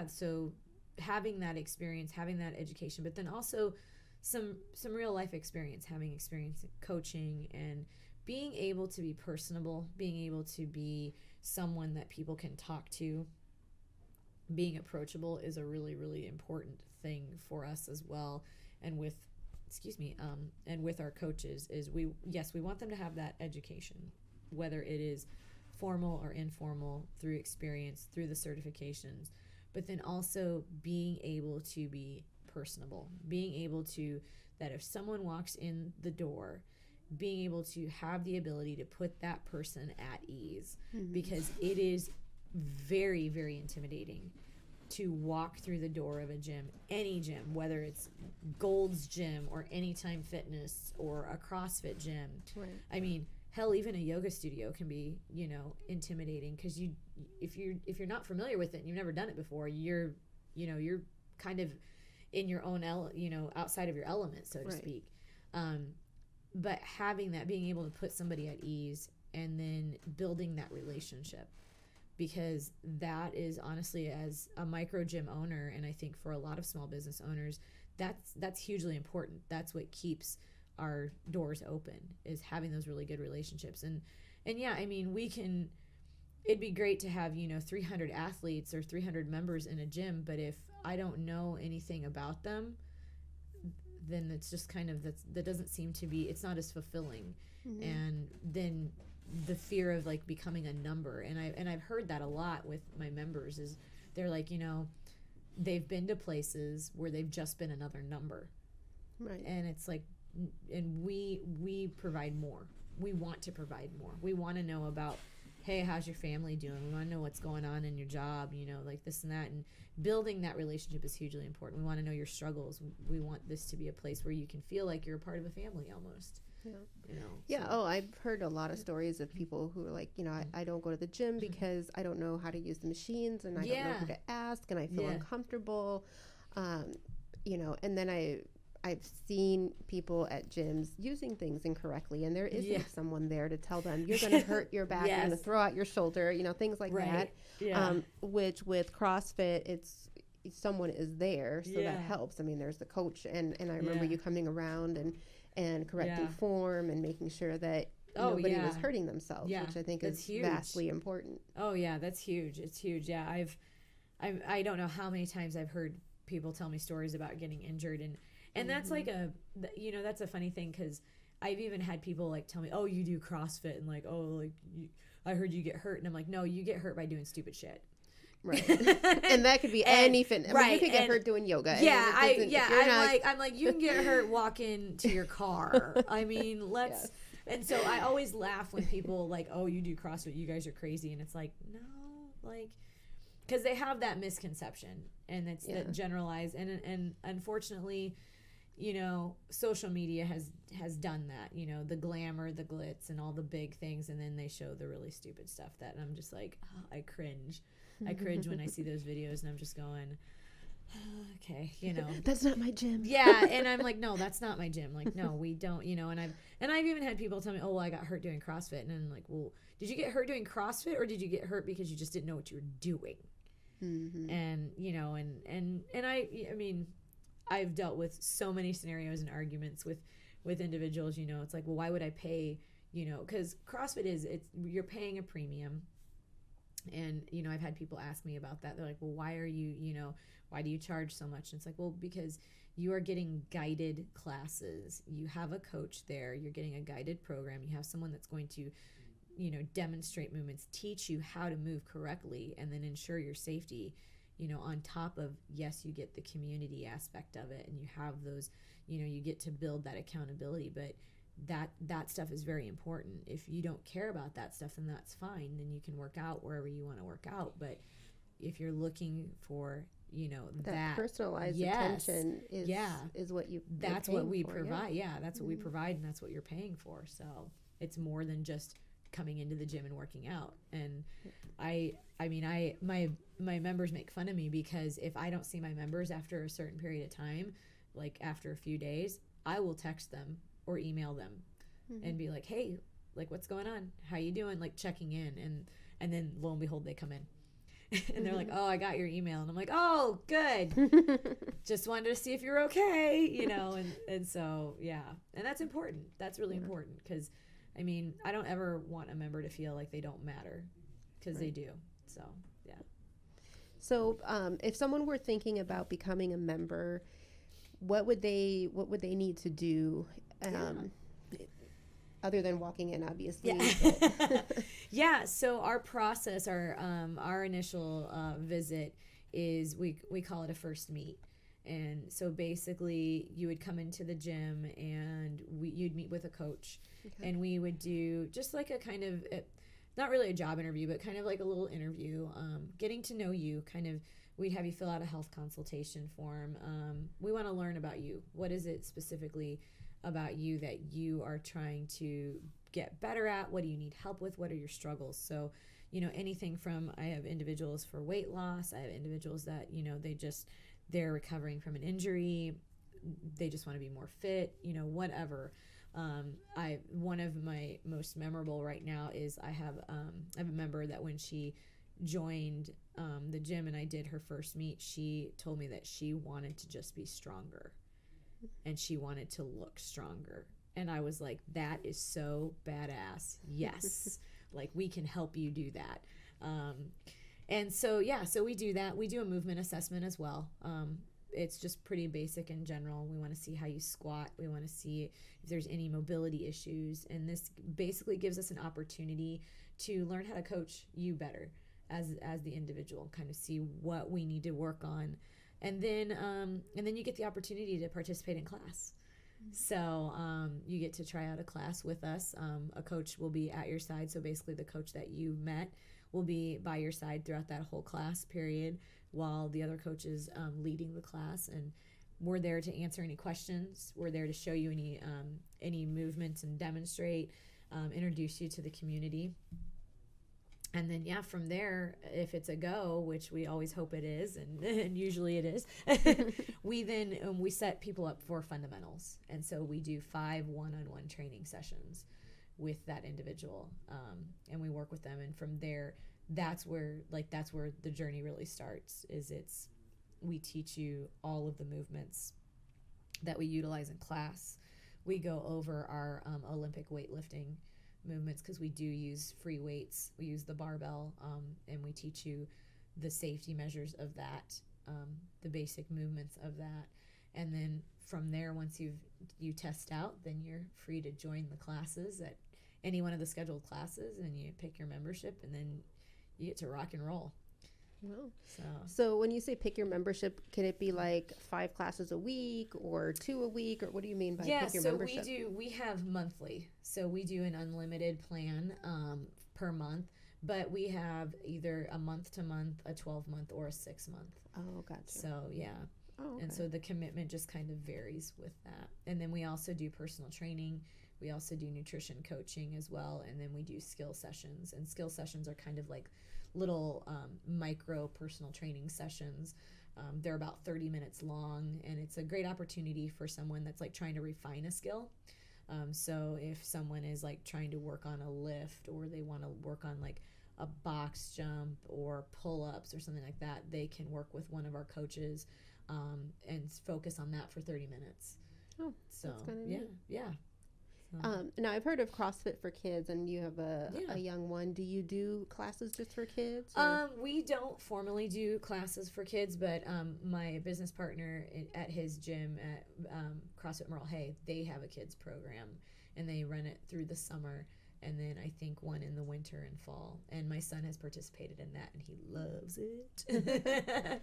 B: so having that experience, having that education, but then also some real life experience, having experience in coaching, and being able to be personable, being able to be someone that people can talk to, being approachable is a really, really important thing for us as well. And with our coaches is we want them to have that education, whether it is formal or informal, through experience, through the certifications, but then also being able to be personable, being able to, that if someone walks in the door, being able to have the ability to put that person at ease, because it is very, very intimidating to walk through the door of a gym, any gym, whether it's Gold's Gym or Anytime Fitness or a CrossFit gym.
A: Right.
B: I mean, hell, even a yoga studio can be, intimidating, because if you're not familiar with it and you've never done it before, you're kind of in your own outside of your element, so to speak. But having that, being able to put somebody at ease, and then building that relationship, because that is honestly, as a micro gym owner, and I think for a lot of small business owners, that's hugely important. That's what keeps our doors open, is having those really good relationships. And yeah, I mean, it'd be great to have 300 athletes or 300 members in a gym, but if I don't know anything about them, then it's just kind of, that doesn't seem to be, it's not as fulfilling. And then the fear of like becoming a number, and I've heard that a lot with my members, is they're like, they've been to places where they've just been another number.
A: Right.
B: And it's like, and we provide more. We want to provide more. We want to know about, hey, how's your family doing? We want to know what's going on in your job, like this and that. And building that relationship is hugely important. We want to know your struggles. We want this to be a place where you can feel like you're a part of a family almost.
A: Yeah. Yeah. So. Oh, I've heard a lot of stories of people who are like, I don't go to the gym because I don't know how to use the machines, and I don't know who to ask, and I feel uncomfortable. And then I've seen people at gyms using things incorrectly, and there isn't someone there to tell them, you're going to hurt your back, you're going to throw out your shoulder, things like that. Yeah. Which with CrossFit, it's someone is there, so that helps. I mean, there's the coach, and I remember you coming around and correcting form and making sure that nobody was hurting themselves, which I think is vastly important. Oh yeah, that's huge. It's huge. Yeah, I don't know how many times I've heard people tell me stories about getting injured, and that's like that's a funny thing, because I've even had people like tell me, oh, you do CrossFit, and like, oh, like I heard you get hurt, and I'm like, no, you get hurt by doing stupid shit. Right. And that could be any fitness. I mean, you could get hurt doing yoga. Yeah, I'm like, you can get hurt walking to your car. I mean, let's. Yeah. And so I always laugh when people like, oh, you do CrossFit, you guys are crazy, and it's like, no, like, because they have that misconception, and it's that generalized, and unfortunately, social media has done that. The glamour, the glitz, and all the big things, and then they show the really stupid stuff that I'm just like, oh, I cringe. I cringe when I see those videos, and I'm just going, oh, okay, that's not my gym. Yeah, and I'm like, no, that's not my gym. Like, no, we don't, and I've even had people tell me, oh, well, I got hurt doing CrossFit, and I'm like, well, did you get hurt doing CrossFit, or did you get hurt because you just didn't know what you were doing? And and I mean, I've dealt with so many scenarios and arguments with individuals. It's like, well, why would I pay? Because CrossFit you're paying a premium. And, I've had people ask me about that. They're like, well, why are you, why do you charge so much? And it's like, well, because you are getting guided classes. You have a coach there. You're getting a guided program. You have someone that's going to
B: demonstrate movements, teach you how to move correctly, and then ensure your safety, on top of, yes, you get the community aspect of it, and you have those, you get to build that accountability, but that stuff is very important. If you don't care about that stuff, then that's fine. Then you can work out wherever you want to work out. But if you're looking for, that
A: personalized attention is what
B: that's what we provide. Yeah, that's what we provide, and that's what you're paying for. So it's more than just coming into the gym and working out. And my members make fun of me because if I don't see my members after a certain period of time, like after a few days, I will text them or email them and be like, hey, like, what's going on? How you doing? Like, checking in. And then lo and behold, they come in. And they're like, oh, I got your email. And I'm like, oh, good. Just wanted to see if you're okay, and so, yeah. And that's important. That's really important because, I don't ever want a member to feel like they don't matter because they do. So, yeah.
A: So if someone were thinking about becoming a member, what would they need to do other than walking in, obviously?
B: Yeah. Yeah. So our process, our initial visit is we call it a first meet. And so basically you would come into the gym and you'd meet with a coach, and we would do just like a kind of, not really a job interview, but kind of like a little interview, getting to know you. Kind of, we'd have you fill out a health consultation form. We want to learn about you. What is it specifically about you that you are trying to get better at? What do you need help with? What are your struggles? So, anything from, I have individuals for weight loss. I have individuals that, they're recovering from an injury. They just want to be more fit, whatever. One of my most memorable right now is I have a member that when she joined the gym and I did her first meet, she told me that she wanted to just be stronger and she wanted to look stronger. And I was like, that is so badass. Yes. Like, we can help you do that. And so, so we do that. We do a movement assessment as well. It's just pretty basic in general. We want to see how you squat. We want to see if there's any mobility issues. And this basically gives us an opportunity to learn how to coach you better as the individual, kind of see what we need to work on. And then you get the opportunity to participate in class. So you get to try out a class with us. A coach will be at your side. So basically the coach that you met will be by your side throughout that whole class period while the other coach is leading the class. And we're there to answer any questions. We're there to show you any movements and demonstrate, introduce you to the community. And then, from there, if it's a go, which we always hope it is, and usually it is, we set people up for fundamentals. And so we do 5 one-on-one training sessions with that individual, and we work with them. And from there, that's where the journey really starts. We teach you all of the movements that we utilize in class. We go over our Olympic weightlifting movements because we do use free weights. We use the barbell, and we teach you the safety measures of that, the basic movements of that. And then from there, once you test out, then you're free to join the classes at any one of the scheduled classes, and you pick your membership, and then you get to rock and roll.
A: Wow. So when you say pick your membership, can it be like 5 classes a week or 2 a week, or what do you mean by pick your membership?
B: We have monthly. So we do an unlimited plan per month, but we have either a month to month, a 12-month, or a 6-month.
A: Oh, gotcha.
B: So, yeah.
A: Oh, okay.
B: And so the commitment just kind of varies with that. And then we also do personal training. We also do nutrition coaching as well. And then we do skill sessions. And skill sessions are kind of like little micro personal training sessions. They're about 30 minutes long, and it's a great opportunity for someone that's like trying to refine a skill. So if someone is like trying to work on a lift, or they want to work on like a box jump or pull-ups or something like that, they can work with one of our coaches and focus on that for 30 minutes.
A: Oh,
B: so
A: that's kind of neat.
B: Yeah.
A: Now I've heard of CrossFit for kids, and you have a young one. Do you do classes just for kids?
B: We don't formally do classes for kids, but my business partner at his gym at CrossFit Merle Hay, they have a kids program, and they run it through the summer. and then I think one in the winter and fall. And my son has participated in that, and he loves it.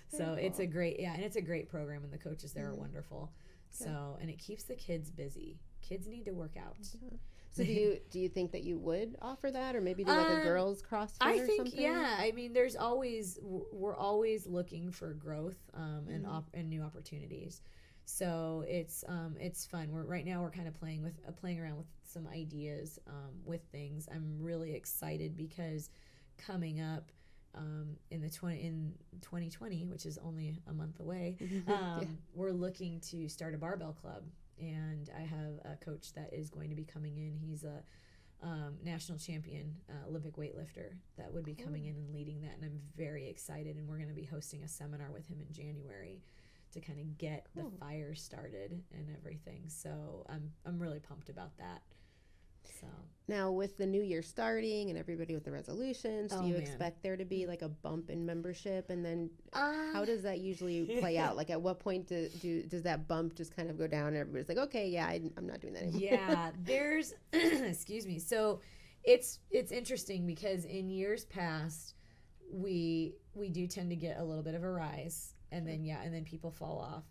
B: So it's a great, and it's a great program, and the coaches there are wonderful. Good. So, and it keeps the kids busy. Kids need to work out. Yeah.
A: So do you think that you would offer that, or maybe do like a girls CrossFit or something?
B: Yeah. I mean, we're always looking for growth and new opportunities. So it's fun. Right now we're kind of playing around with some ideas with things. I'm really excited because coming up in 2020, which is only a month away, we're looking to start a barbell club. And I have a coach that is going to be coming in. He's a national champion Olympic weightlifter that would be coming in and leading that. And I'm very excited. And we're going to be hosting a seminar with him in January to kind of get the fire started and everything. So I'm really pumped about that. So
A: now with the new year starting and everybody with the resolutions, do you expect there to be like a bump in membership? And then how does that usually play out? Like at what point does that bump just kind of go down and everybody's like, okay, yeah, I'm not doing that anymore?
B: Yeah, there's, excuse me. So it's interesting because in years past, we do tend to get a little bit of a rise, and then and then people fall off.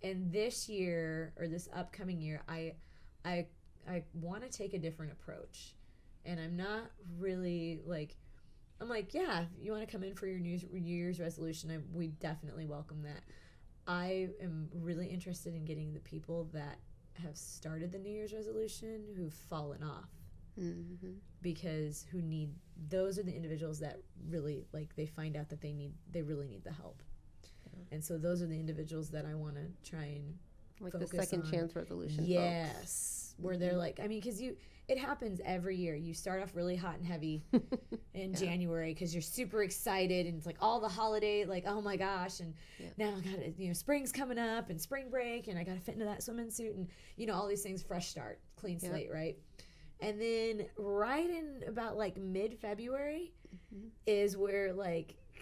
B: And this year, or this upcoming year, I want to take a different approach, and I'm not really I'm like, yeah, if you want to come in for your New Year's resolution, we definitely welcome that. I am really interested in getting the people that have started the New Year's resolution who've fallen off, because those are the individuals that really they find out that they really need the help, and so those are the individuals that I want to try and
A: the second chance resolution.
B: Yes.
A: Folks.
B: Where they're because it happens every year. You start off really hot and heavy in January because you're super excited, and it's all the holiday, oh my gosh, and now I got spring's coming up and spring break, and I got to fit into that swimming suit, and all these things, fresh start, clean slate, right? And then right in about mid-February is where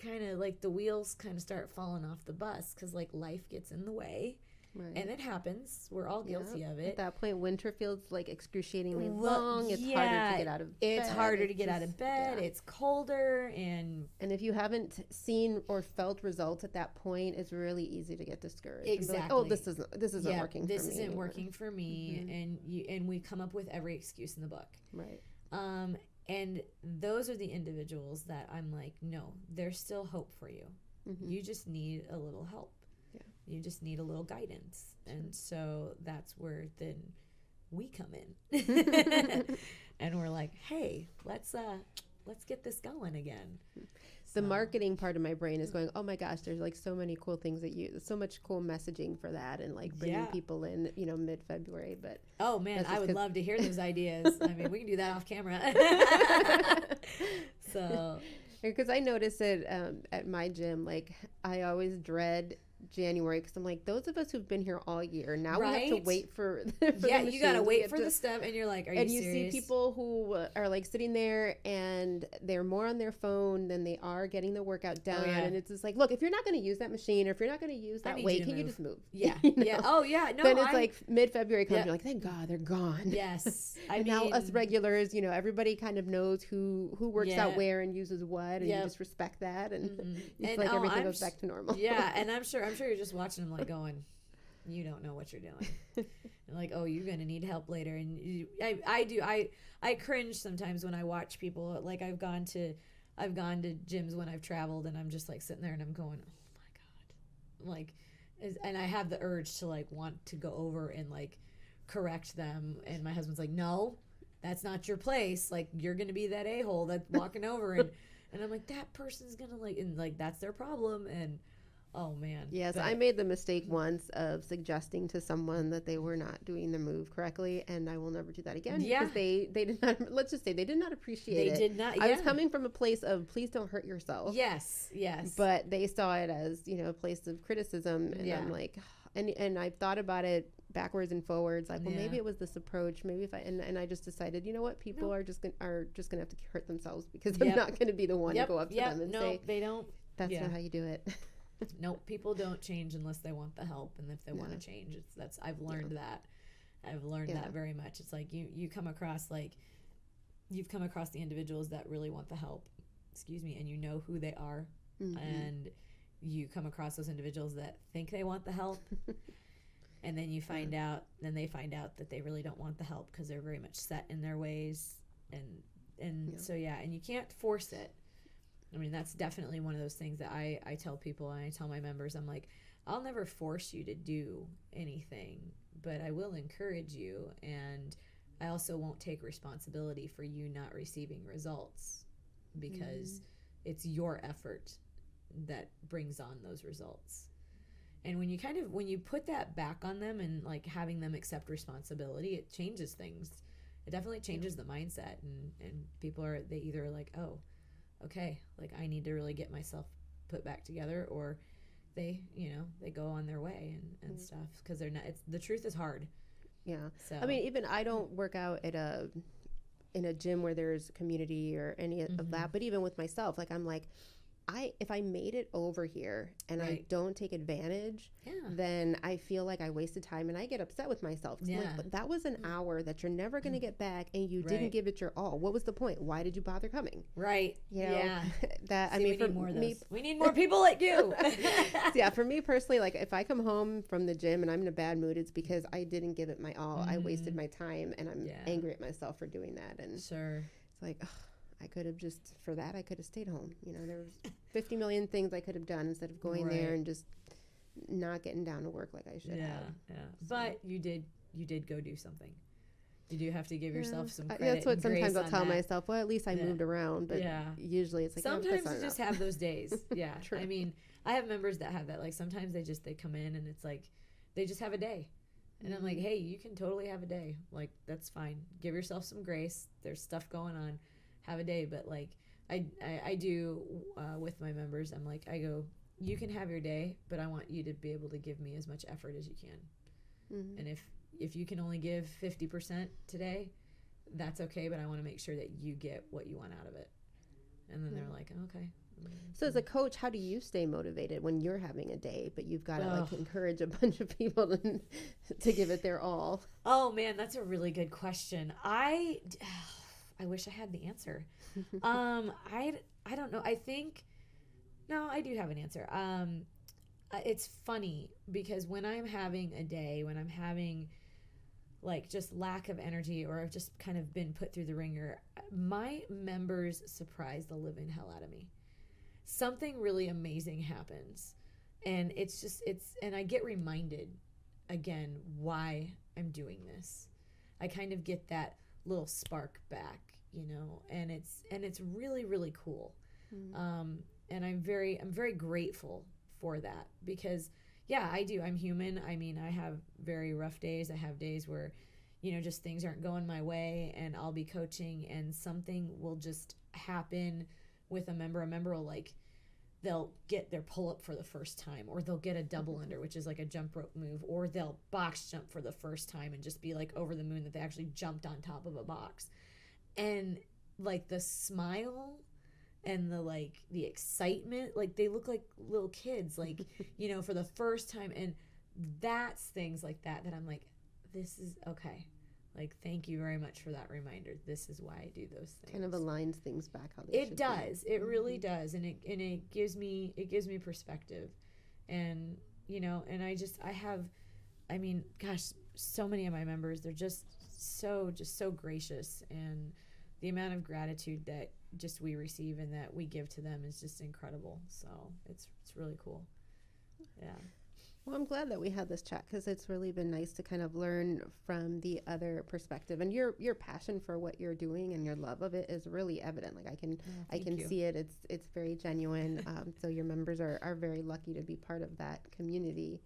B: kind of the wheels kind of start falling off the bus, because life gets in the way. Right. And it happens. We're all guilty of it.
A: At that point, winter feels excruciatingly long. It's harder to get out of bed.
B: It's harder to get out of bed. Yeah. It's colder. And
A: if you haven't seen or felt results at that point, it's really easy to get discouraged.
B: Exactly.
A: Oh, this isn't working for me.
B: This isn't working for me. And we come up with every excuse in the book.
A: Right.
B: And those are the individuals that I'm no, there's still hope for you. You just need a little help. You just need a little guidance. And so that's where then we come in. And we're like, hey, let's get this going again.
A: The marketing part of my brain is going, oh my gosh, there's so many cool things so much cool messaging for that, and bringing people in, mid-February. But
B: oh man, I would love to hear those ideas. I mean, we can do that off camera. So
A: because I notice it at my gym, I always dread January, because I'm those of us who've been here all year, now we have to wait for the
B: you gotta wait for the stuff, and you're like, are you serious?
A: And you see people who are sitting there and they're more on their phone than they are getting the workout done. And it's just look, if you're not going to use that machine, or if you're not going to use that weight, can you just move?
B: Yeah. Yeah. Oh yeah. No.
A: Then it's mid-February comes, you're thank God they're gone.
B: Yes.
A: And now us regulars, everybody kind of knows who works out where and uses what, and you just respect that, and it's everything goes back to normal.
B: Yeah. And I'm sure you're just watching them going, you don't know what you're doing. And oh, you're gonna need help later. And I cringe sometimes when I watch people. I've gone to gyms when I've traveled, and I'm just sitting there and I'm going, oh my God, and I have the urge to want to go over and correct them, and my husband's no, that's not your place. You're gonna be that a-hole that's walking over, and I'm that person's gonna and that's their problem. And oh man.
A: Yes, I made the mistake once of suggesting to someone that they were not doing the move correctly, and I will never do that again.
B: Yeah.
A: Because they did not, let's just say they did not appreciate it.
B: They did not. Yeah.
A: I was coming from a place of please don't hurt yourself.
B: Yes. Yes.
A: But they saw it as, a place of criticism, and I'm and I've thought about it backwards and forwards, maybe it was this approach, maybe if I and I just decided, you know what, people are just gonna have to hurt themselves, because I'm not gonna be the one to go up to them and say,
B: they don't.
A: That's not how you do it.
B: No, people don't change unless they want the help, and if they want to change, I've learned that. I've learned that very much. It's like you come across you've come across the individuals that really want the help, and you know who they are, and you come across those individuals that think they want the help, and then you find out, they find out that they really don't want the help because they're very much set in their ways, and so and you can't force it. I mean, that's definitely one of those things that I tell people, and I tell my members, I'm like, I'll never force you to do anything, but I will encourage you, and I also won't take responsibility for you not receiving results, because it's your effort that brings on those results. And when you put that back on them and like having them accept responsibility, it changes things. It definitely changes the mindset, and people they either are like, oh, okay, like I need to really get myself put back together, or they go on their way and stuff, because they're not. The truth is hard.
A: Yeah.
B: So
A: I mean, even I don't work out in a gym where there's community or any of that, but even with myself, like I'm like, if I made it over here and I don't take advantage, then I feel like I wasted time, and I get upset with myself. Like, but that was an hour that you're never going to get back, and you didn't give it your all. What was the point? Why did you bother coming?
B: Right.
A: You know, that, I mean, for me,
B: we need more people like you.
A: Yeah, for me personally, like if I come home from the gym and I'm in a bad mood, it's because I didn't give it my all. I wasted my time, and I'm angry at myself for doing that. And it's like, ugh, I could have I could have stayed home. You know, there was 50 million things I could have done instead of going there and just not getting down to work like I should have.
B: Yeah. So. But you did go do something. You do have to give yourself some credit.
A: That's what sometimes I'll tell myself. Well, at least I moved around. But usually it's like,
B: sometimes you just have those days. Yeah.
A: True.
B: I mean, I have members that have that. Like sometimes they come in and it's like they just have a day. And I'm like, hey, you can totally have a day. Like, that's fine. Give yourself some grace. There's stuff going on. Have a day. But like I do with my members, I'm like, I go, you can have your day, but I want you to be able to give me as much effort as you can. And if you can only give 50% today, that's okay, but I want to make sure that you get what you want out of it. And then they're like, okay.
A: So as a coach, how do you stay motivated when you're having a day, but you've got to like encourage a bunch of people to give it their all?
B: Oh man, that's a really good question. I wish I had the answer. I don't know. I do have an answer. It's funny because when I'm having a day, when I'm having like just lack of energy, or I've just kind of been put through the ringer, my members surprise the living hell out of me. Something really amazing happens, and and I get reminded again why I'm doing this. I kind of get that little spark back, and it's really, really cool. And I'm very grateful for that, because I do. I'm human. I mean, I have very rough days. I have days where, just things aren't going my way, and I'll be coaching and something will just happen with a member. A member will they'll get their pull-up for the first time, or they'll get a double under, which is like a jump rope move, or they'll box jump for the first time and just be like over the moon that they actually jumped on top of a box. And like the smile and the excitement, like they look like little kids, like, for the first time. And that's things like that I'm like, this is okay. Like, thank you very much for that reminder. This is why I do those things.
A: Kind of aligns things back how they should
B: does.
A: be.
B: It really does. And it gives me perspective. And, and I mean, gosh, so many of my members, they're just so gracious, and the amount of gratitude that just we receive and that we give to them is just incredible. So it's really cool. Yeah.
A: Well, I'm glad that we had this chat, because it's really been nice to kind of learn from the other perspective. And your passion for what you're doing and your love of it is really evident. Like I can see it. It's very genuine. So your members are very lucky to be part of that community.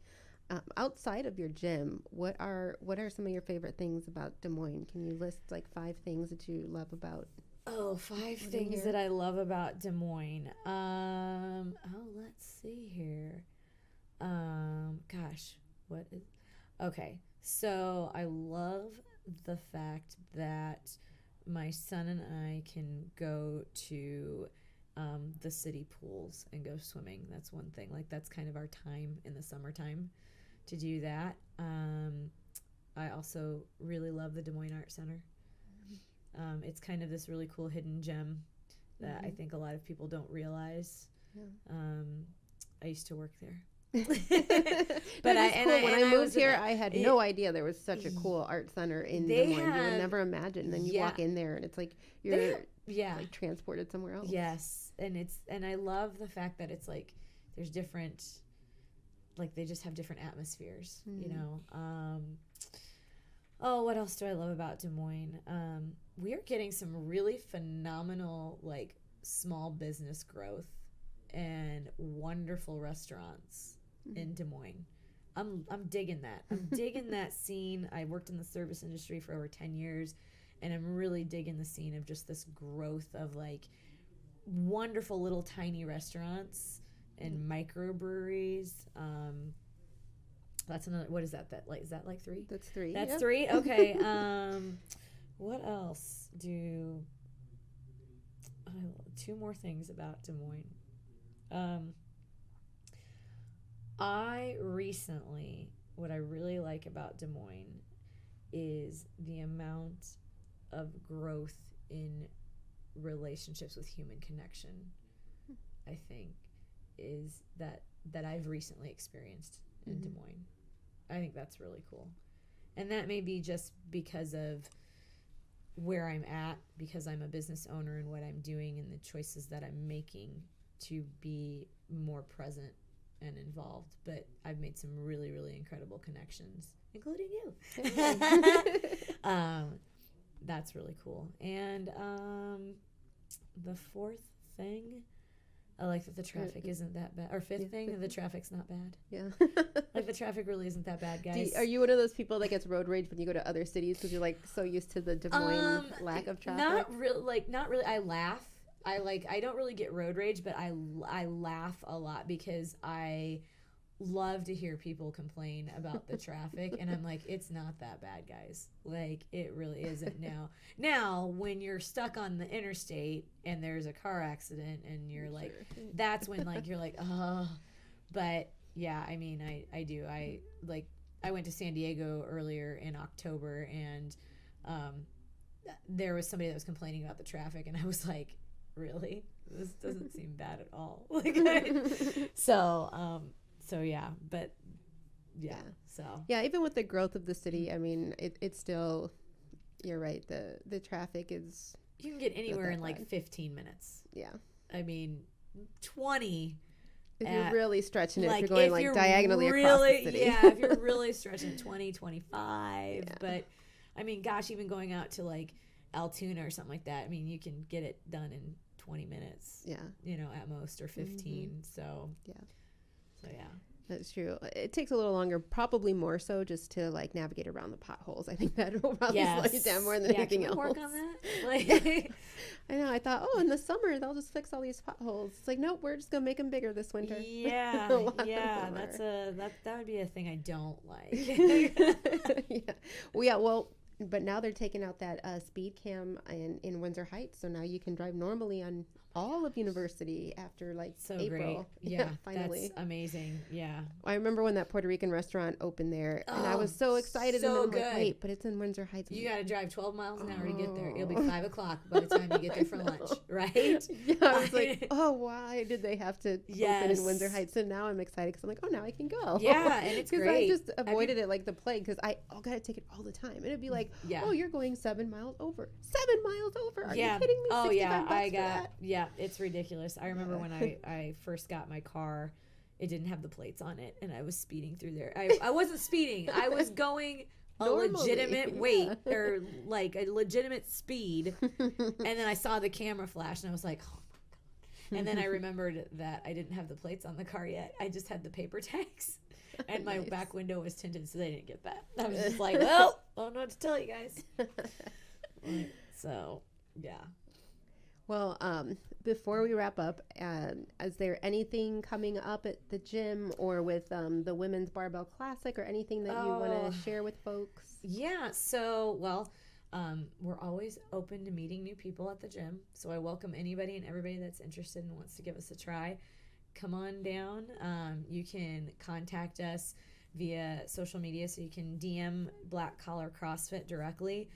A: Outside of your gym, what are some of your favorite things about Des Moines? Can you list like 5 things that you love about?
B: Oh, 5 things that I love about Des Moines. Let's see here. Okay. So I love the fact that my son and I can go to the city pools and go swimming. That's one thing. Like, that's kind of our time in the summertime to do that. I also really love the Des Moines Art Center. It's kind of this really cool hidden gem that I think a lot of people don't realize. I used to work there.
A: But when I moved here, I had no idea there was such a cool art center in Des Moines. You would never imagine. And then you walk in there, and it's like you're like transported somewhere else.
B: Yes, and I love the fact that it's like there's different, like they just have different atmospheres. You know. What else do I love about Des Moines? We are getting some really phenomenal like small business growth and wonderful restaurants in Des Moines. I'm digging that. I'm digging that scene. I worked in the service industry for over 10 years, and I'm really digging the scene of just this growth of like wonderful little tiny restaurants and microbreweries. That's another. What is that? Is that like 3?
A: That's 3.
B: That's 3. Okay. What else do? 2 more things about Des Moines. What I really like about Des Moines is the amount of growth in relationships with human connection. I think is that I've recently experienced in Des Moines. I think that's really cool. And that may be just because of where I'm at, because I'm a business owner and what I'm doing and the choices that I'm making to be more present and involved. But I've made some really, really incredible connections, including you. That's really cool. And the 4th thing, I like that the traffic isn't that bad. Or 5th thing, the traffic's not bad. Yeah. Like the traffic really isn't that bad, guys.
A: Are you one of those people that gets road rage when you go to other cities because you're like so used to the Des Moines lack of traffic?
B: Not really. I laugh. I don't really get road rage, but I laugh a lot because I love to hear people complain about the traffic, and I'm like, it's not that bad, guys. Like, it really isn't now. Now, when you're stuck on the interstate and there's a car accident and you're like, that's when like you're like, oh. But yeah, I mean, I do. I went to San Diego earlier in October, and there was somebody that was complaining about the traffic, and I was like, really? This doesn't seem bad at all. So yeah, but yeah, so.
A: Yeah, even with the growth of the city, I mean, it's still, you're right, the traffic is.
B: You can get anywhere in like 15 minutes.
A: Yeah.
B: I mean, 20.
A: If you're really stretching it, if you're going like diagonally across the city.
B: Yeah, if you're really stretching 20, 25. Yeah. But, I mean, gosh, even going out to like Altoona or something like that, I mean, you can get it done in 20 minutes. Yeah. You know, at most, or 15. So, yeah. So, yeah.
A: That's true. It takes a little longer, probably more so just to like navigate around the potholes. I think that will probably slow you down more than anything else.
B: Work on that?
A: I know. I thought, in the summer they'll just fix all these potholes. It's like, nope, we're just gonna make them bigger this winter.
B: Yeah, yeah. That would be a thing I don't like.
A: Well, but now they're taking out that speed cam in Windsor Heights, so now you can drive normally on all of University after like April.
B: Great. Yeah, finally. That's amazing. Yeah.
A: I remember when that Puerto Rican restaurant opened there, and I was so excited.
B: So
A: and then
B: good.
A: Like, wait, but it's in Windsor Heights.
B: You got to drive 12 miles an hour to get there. It'll be 5 o'clock by the time you get there for lunch, right?
A: Yeah, I was like, why did they have to open in Windsor Heights? And now I'm excited because I'm like, now I can go.
B: Yeah, and it's great.
A: I just avoided it like the plague because I got to take it all the time. And it'd be like, you're going 7 miles over. 7 miles over? Are you kidding me?
B: Oh, yeah, it's ridiculous. I remember when I first got my car, it didn't have the plates on it, and I was speeding through there. I wasn't speeding. I was going legitimate weight or like a legitimate speed, and then I saw the camera flash, and I was like, oh my God. And then I remembered that I didn't have the plates on the car yet. I just had the paper tags, and my back window was tinted, so they didn't get that. I was just like, well, I don't know what to tell you guys. So, yeah.
A: Well, before we wrap up, is there anything coming up at the gym or with the Women's Barbell Classic or anything that you want to share with folks?
B: Yeah, so, we're always open to meeting new people at the gym. So I welcome anybody and everybody that's interested and wants to give us a try. Come on down. You can contact us via social media. So you can DM Black Collar CrossFit directly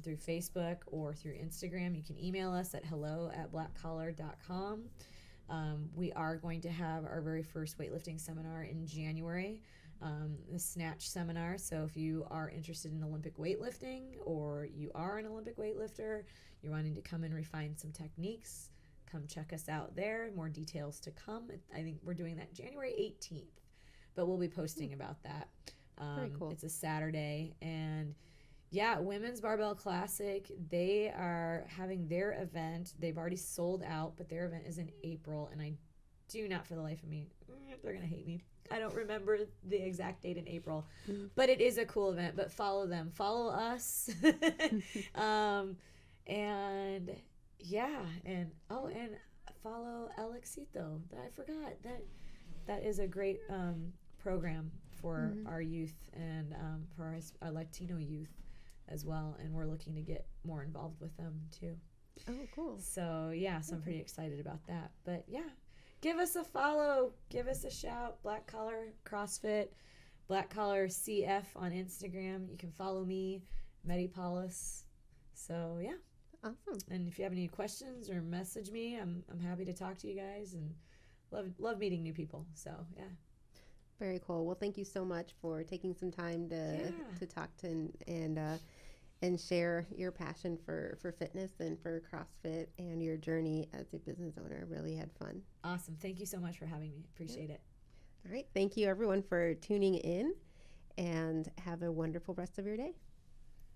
B: through Facebook or through Instagram. You can email us at hello@blackcollar.com. We are going to have our very first weightlifting seminar in January, the Snatch seminar. So if you are interested in Olympic weightlifting, or you are an Olympic weightlifter, you're wanting to come and refine some techniques, come check us out there. More details to come. I think we're doing that January 18th, but we'll be posting about that.
A: Very cool.
B: It's a Saturday, and yeah, Women's Barbell Classic, they are having their event. They've already sold out, but their event is in April, and I do not, for the life of me, they're going to hate me. I don't remember the exact date in April, but it is a cool event. But follow them. Follow us. And yeah, and follow El Éxito. I forgot. That is a great program for our youth and for our Latino youth as well, and we're looking to get more involved with them too.
A: Oh, cool.
B: So yeah, so I'm pretty excited about that. But yeah, give us a follow, give us a shout. Black Collar CrossFit, Black Collar CF on Instagram. You can follow me, Meddy Paulus. So yeah,
A: awesome.
B: And if you have any questions or message me, I'm happy to talk to you guys, and love meeting new people. So yeah.
A: Very cool. Well, thank you so much for taking some time to talk to and share your passion for fitness and for CrossFit and your journey as a business owner. Really had fun.
B: Awesome. Thank you so much for having me. Appreciate it.
A: All right. Thank you, everyone, for tuning in, and have a wonderful rest of your day.